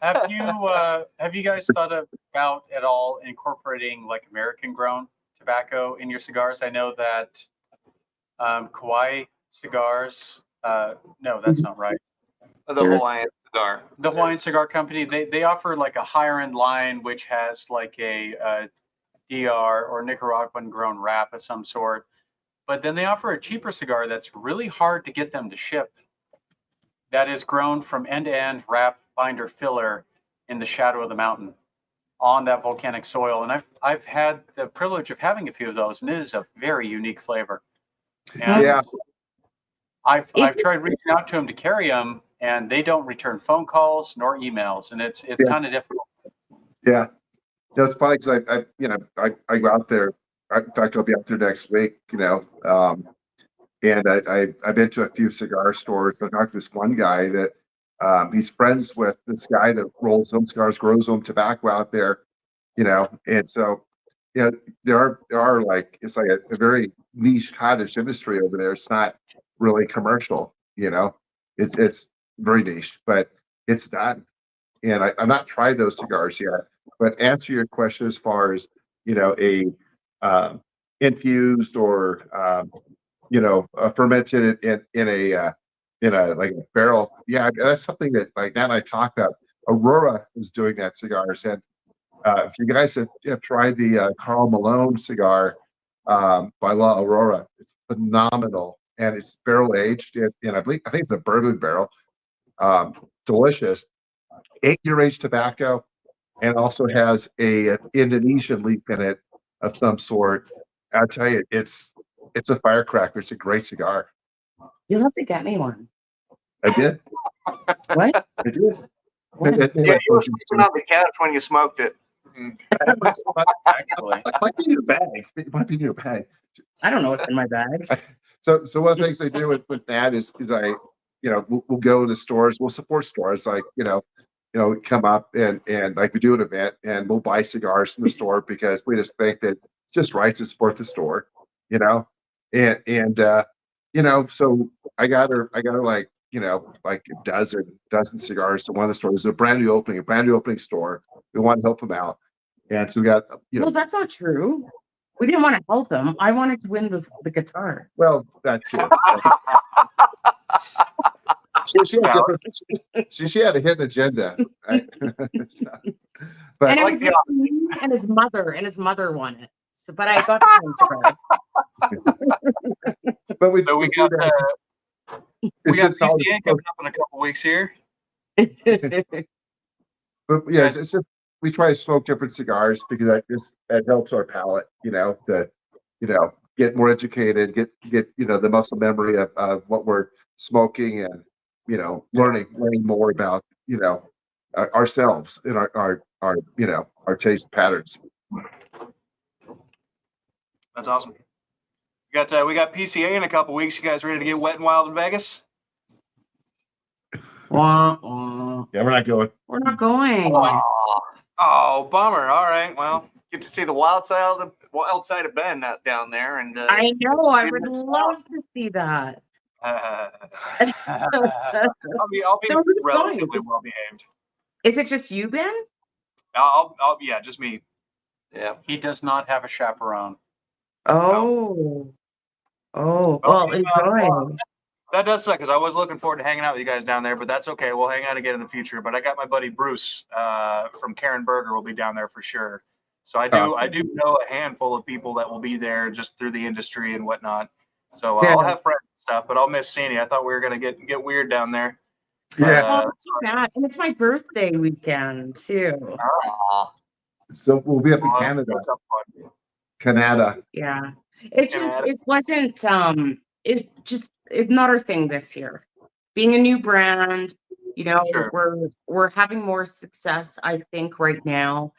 Have you guys thought about at all incorporating like American grown tobacco in your cigars? I know that Kauai cigars, no, that's not right. The There's- Hawaiian cigar. The Hawaiian Cigar Company, they offer like a higher end line which has like a DR or Nicaraguan grown wrap of some sort. But then they offer a cheaper cigar that's really hard to get them to ship. That is grown from end to end, wrap, binder, filler in the shadow of the mountain on that volcanic soil. And I've had the privilege of having a few of those, and it is a very unique flavor. And Yeah. I've It's- tried reaching out to them to carry them, and they don't return phone calls nor emails, and it's kind of difficult. Yeah. No, it's funny because I go out there. In fact, I'll be out there next week. And I've been to a few cigar stores. I talked to this one guy that he's friends with this guy that rolls them cigars, grows them tobacco out there. And so there are like, it's like a very niche cottage industry over there. It's not really commercial. It's very niche, but it's done. And I've not tried those cigars yet. But answer your question as far as a infused or fermented in a like a barrel. Yeah, that's something that like Nat and I talked about. Aurora is doing that cigars, and if you guys have tried the Carl Malone cigar by La Aurora, it's phenomenal, and it's barrel aged in I think it's a bourbon barrel. Delicious, 8-year aged tobacco, and also has a Indonesian leaf in it of some sort. I'll tell you, it's a firecracker. It's a great cigar. You'll have to get me one. I did. What? I did. What? Yeah, you were sleeping on the couch when you smoked it. Actually, It might be in your bag. It might be in your bag. I don't know what's in my bag. So one of the things I do with that is I, we'll go to the stores. We'll support stores like come up and like we do an event and we'll buy cigars from the store because we just think that it's just right to support the store, and so I got her like like a dozen cigars at one of the stores. It's a brand new opening store. We want to help them out, and so we got Well, that's not true. We didn't want to help him. I wanted to win the guitar. well, that too. She had a hidden agenda. Right? But And it like was the between me and his mother, won it. So, but I got the cigars. but we So we got it's all PCA coming up in a couple weeks here. but yeah, it's just we try to smoke different cigars because that helps our palate, to get more educated, get the muscle memory of what we're smoking and learning more about ourselves and our taste patterns. That's awesome. We got PCA in a couple weeks. You guys ready to get wet and wild in Vegas? Wah, wah. Yeah, we're not going. We're not going. Oh, bummer. All right. Well, get to see the wild side of Ben out down there, and I know. I would love to see that. I'll be So who's relatively going? well behaved. Is it just you, Ben? Yeah, just me. yeah. he does not have a chaperone. Oh. Well, enjoy. That does suck because I was looking forward to hanging out with you guys down there, but that's okay. We'll hang out again in the future. But I got my buddy Bruce from Karen Berger will be down there for sure. So I do know a handful of people that will be there just through the industry and whatnot. So I'll have friends and stuff, but I'll miss seeing you. I thought we were gonna get weird down there. Yeah. It's bad. And it's my birthday weekend too. So we'll be up in Canada. Canada. Yeah. It wasn't it's not our thing this year. Being a new brand, Sure. we're having more success, I think, right now,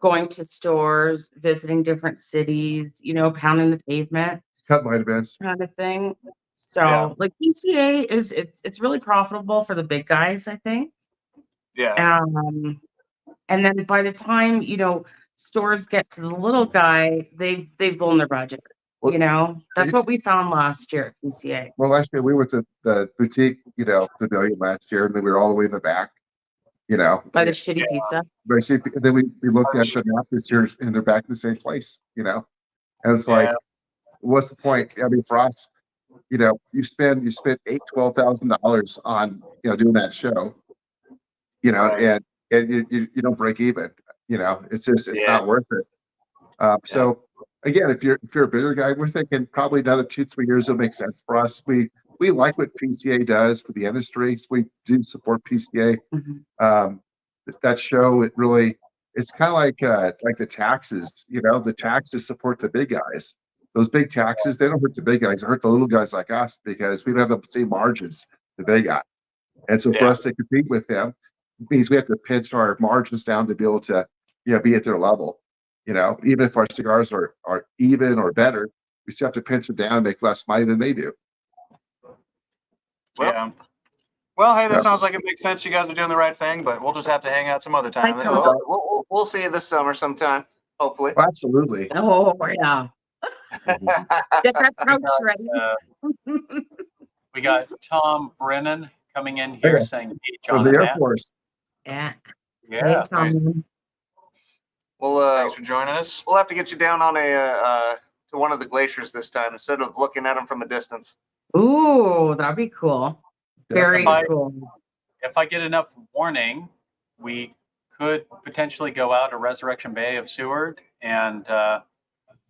going to stores, visiting different cities, pounding the pavement Cut line events. kind of thing. So Yeah. like PCA it's really profitable for the big guys, I think. Yeah. And then by the time, stores get to the little guy, they've blown their budget. That's what we found last year at PCA. Well, last year we were at the boutique, pavilion last year, and then we were all the way in the back, By the shitty pizza. But then we looked at the map this year, and they're back in the same place, and it's like, what's the point? I mean, for us, you spend $12,000 on doing that show, Right. and you don't break even, it's just not worth it. So again, if you're a bigger guy, we're thinking probably another 2-3 years will make sense for us. We like what PCA does for the industry, so we do support PCA. Mhm. That show, it's kind of like the taxes. The taxes support the big guys. Those big taxes, they don't hurt the big guys; they hurt the little guys like us because we don't have the same margins that they got. And so for us to compete with them means we have to pinch our margins down to be able to be at their level. Even if our cigars are even or better, we still have to pinch them down and make less money than they do. Well, hey, that sounds like it makes sense. You guys are doing the right thing, but we'll just have to hang out some other time. Thanks, Tom. We'll see you this summer sometime, hopefully. Well, absolutely. Oh yeah. Get that couch ready. We got Tom Brennan coming in here saying, "Hey, From John the and Air Matt." Force. Yeah. Yeah, Hey, Tom. Well, Thanks for joining us. we'll have to get you down on to to one of the glaciers this time instead of looking at them from a distance. Ooh, that'd be cool. Very Definitely. cool. If I get enough warning, we could potentially go out to Resurrection Bay of Seward. And I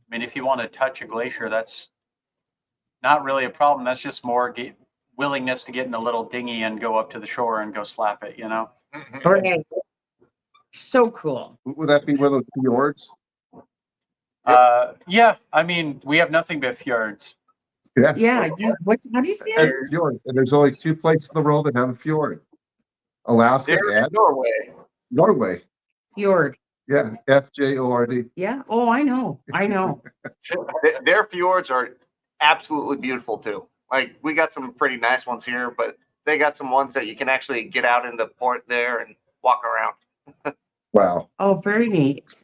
mean, if you want to touch a glacier, that's not really a problem. That's just more willingness to get in a little dinghy and go up to the shore and go slap it, you know? Right. So cool. Would that be one of those fjords? Yeah, I mean, we have nothing but fjords. Yeah. Yeah. How do you say And it? fjord. And there's only 2 places in the world that have a fjord. Alaska They're in and Norway. Norway. Fjord. Yeah, FJORD. Yeah. Oh, I know. I know. Their fjords are absolutely beautiful too. Like we got some pretty nice ones here, but they got some ones that you can actually get out in the port there and walk around. Wow. Oh, very neat.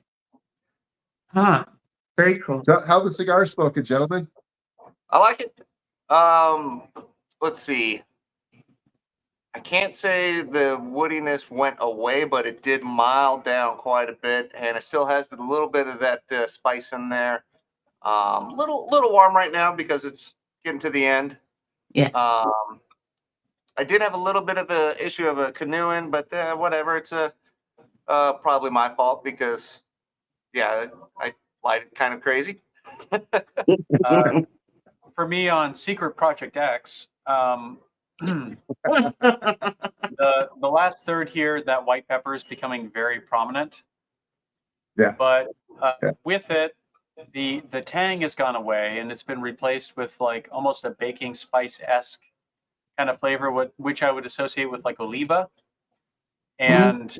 Huh. Very cool. So how the cigar smoking, gentlemen? I like it. Let's see. I can't say the woodiness went away, but it did mild down quite a bit, and it still has a little bit of that spice in there. Little warm right now because it's getting to the end. Yeah. I did have a little bit of an issue of a canoeing, but whatever. It's probably my fault because, yeah, I lighted kind of crazy. For me on Secret Project X, the last third here, that white pepper is becoming very prominent. Yeah. But Yeah. with it, the tang has gone away and it's been replaced with like almost a baking spice-esque kind of flavor, which I would associate with like Oliva, and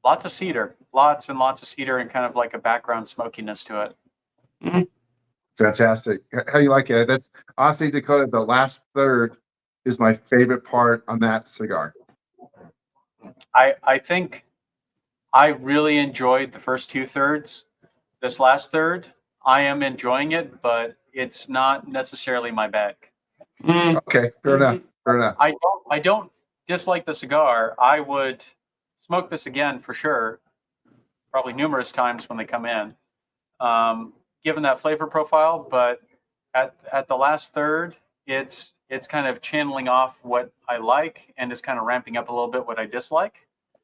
lots of cedar, lots and lots of cedar, and kind of like a background smokiness to it. Fantastic. How you like it? That's honestly, Dakota, the last third is my favorite part on that cigar. I think I really enjoyed the first 2/3. This last third, I am enjoying it, but it's not necessarily my bag. Okay, fair enough. Fair enough. I don't dislike the cigar. I would smoke this again for sure, probably numerous times when they come in, given that flavor profile. But at the last third, it's kind of channeling off what I like and is kind of ramping up a little bit what I dislike.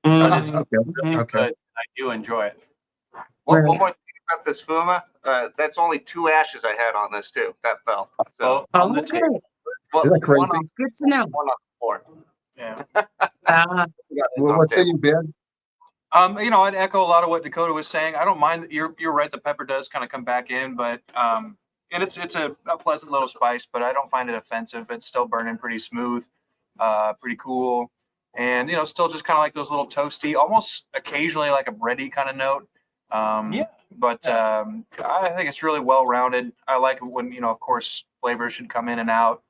But it's Okay. really Okay. good. I do enjoy it. One more thing about this Fuma. That's only 2 ashes I had on this too. That fell. So Both on the Okay. table. Isn't that crazy? Good to know. One on the floor. Yeah. Well, what say you, Ben? I'd echo a lot of what Dakota was saying. I don't mind that you're right. The pepper does kind of come back in, but and it's a pleasant little spice, but I don't find it offensive. It's still burning pretty smooth, pretty cool, and still just kind of like those little toasty, almost occasionally like a bready kind of note. Yeah. But I think it's really well rounded. I like it when of course flavors should come in and out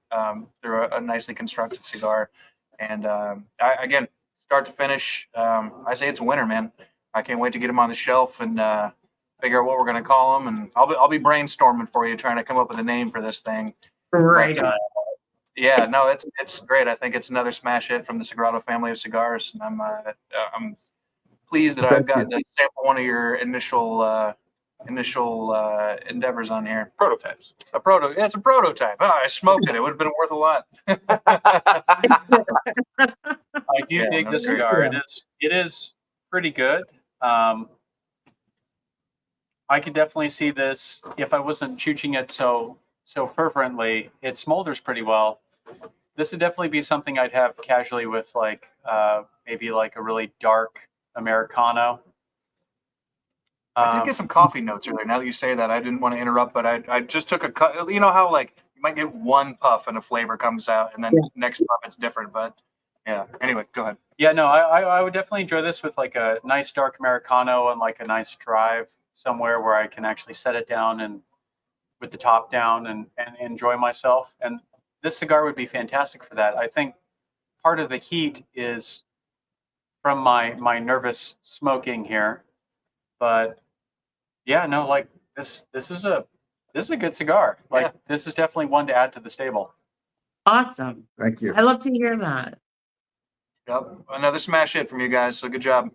through a nicely constructed cigar, and again, start to finish, I say it's a winner, man. I can't wait to get them on the shelf and figure out what we're going to call them. And I'll be brainstorming for you, trying to come up with a name for this thing. Right. But, yeah, no, it's great. I think it's another smash hit from the Sagrado family of cigars, and I'm pleased that I've gotten to sample one of your initial endeavors on here. Prototypes. Yeah, it's a prototype. Oh, I smoked it. It would have been worth a lot. I do dig the that's great. cigar. It is pretty good. I could definitely see this if I wasn't chooching it so fervently. It smolders pretty well. This would definitely be something I'd have casually with like maybe like a really dark Americano. I did get some coffee notes earlier. Now that you say that, I didn't want to interrupt, but I just took a cut. You know how like you might get one puff and a flavor comes out, and then next puff it's different. But yeah. Anyway, go ahead. Yeah, no, I would definitely enjoy this with like a nice dark Americano and like a nice drive somewhere where I can actually set it down and with the top down and enjoy myself. And this cigar would be fantastic for that. I think part of the heat is from my nervous smoking here, but yeah, no, like this is a good cigar. Like this is definitely one to add to the stable. Awesome. Thank you. I love to hear that. Yep, another smash hit from you guys. So good job.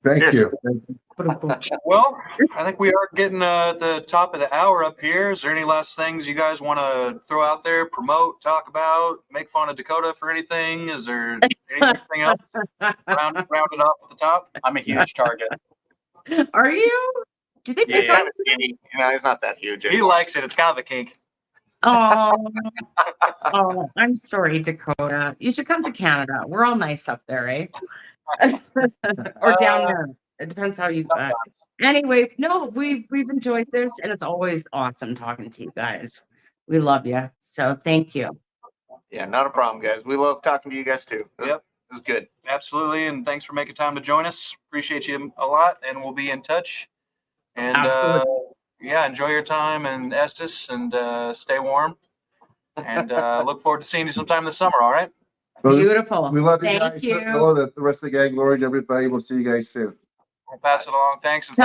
Thank Cheers. you. Thank you. Well, I think we are getting the top of the hour up here. Is there any last things you guys want to throw out there, promote, talk about, make fun of Dakota for anything? Is there anything else? Round it off at the top. I'm a huge target. Are you? Do you think Yeah, He's they kind of skinny. You know, he's not that huge. He anymore. likes it. It's kind of a kink. Oh, oh, I'm sorry, Dakota. You should come to Canada. We're all nice up there, eh? Or down there. It depends how you. Anyway, no, we've enjoyed this, and it's always awesome talking to you guys. We love you, so thank you. Yeah, not a problem, guys. We love talking to you guys too. Yep. It was good. Absolutely. And thanks for making time to join us. Appreciate you a lot. And we'll be in touch. And Absolutely. yeah, enjoy your time in Estes and stay warm. And look forward to seeing you sometime this summer. All right. Well, Beautiful. we love you Thank guys. you. Hello to the rest of the gang. Lord, everybody. We'll see you guys soon. We'll pass it along. Thanks. And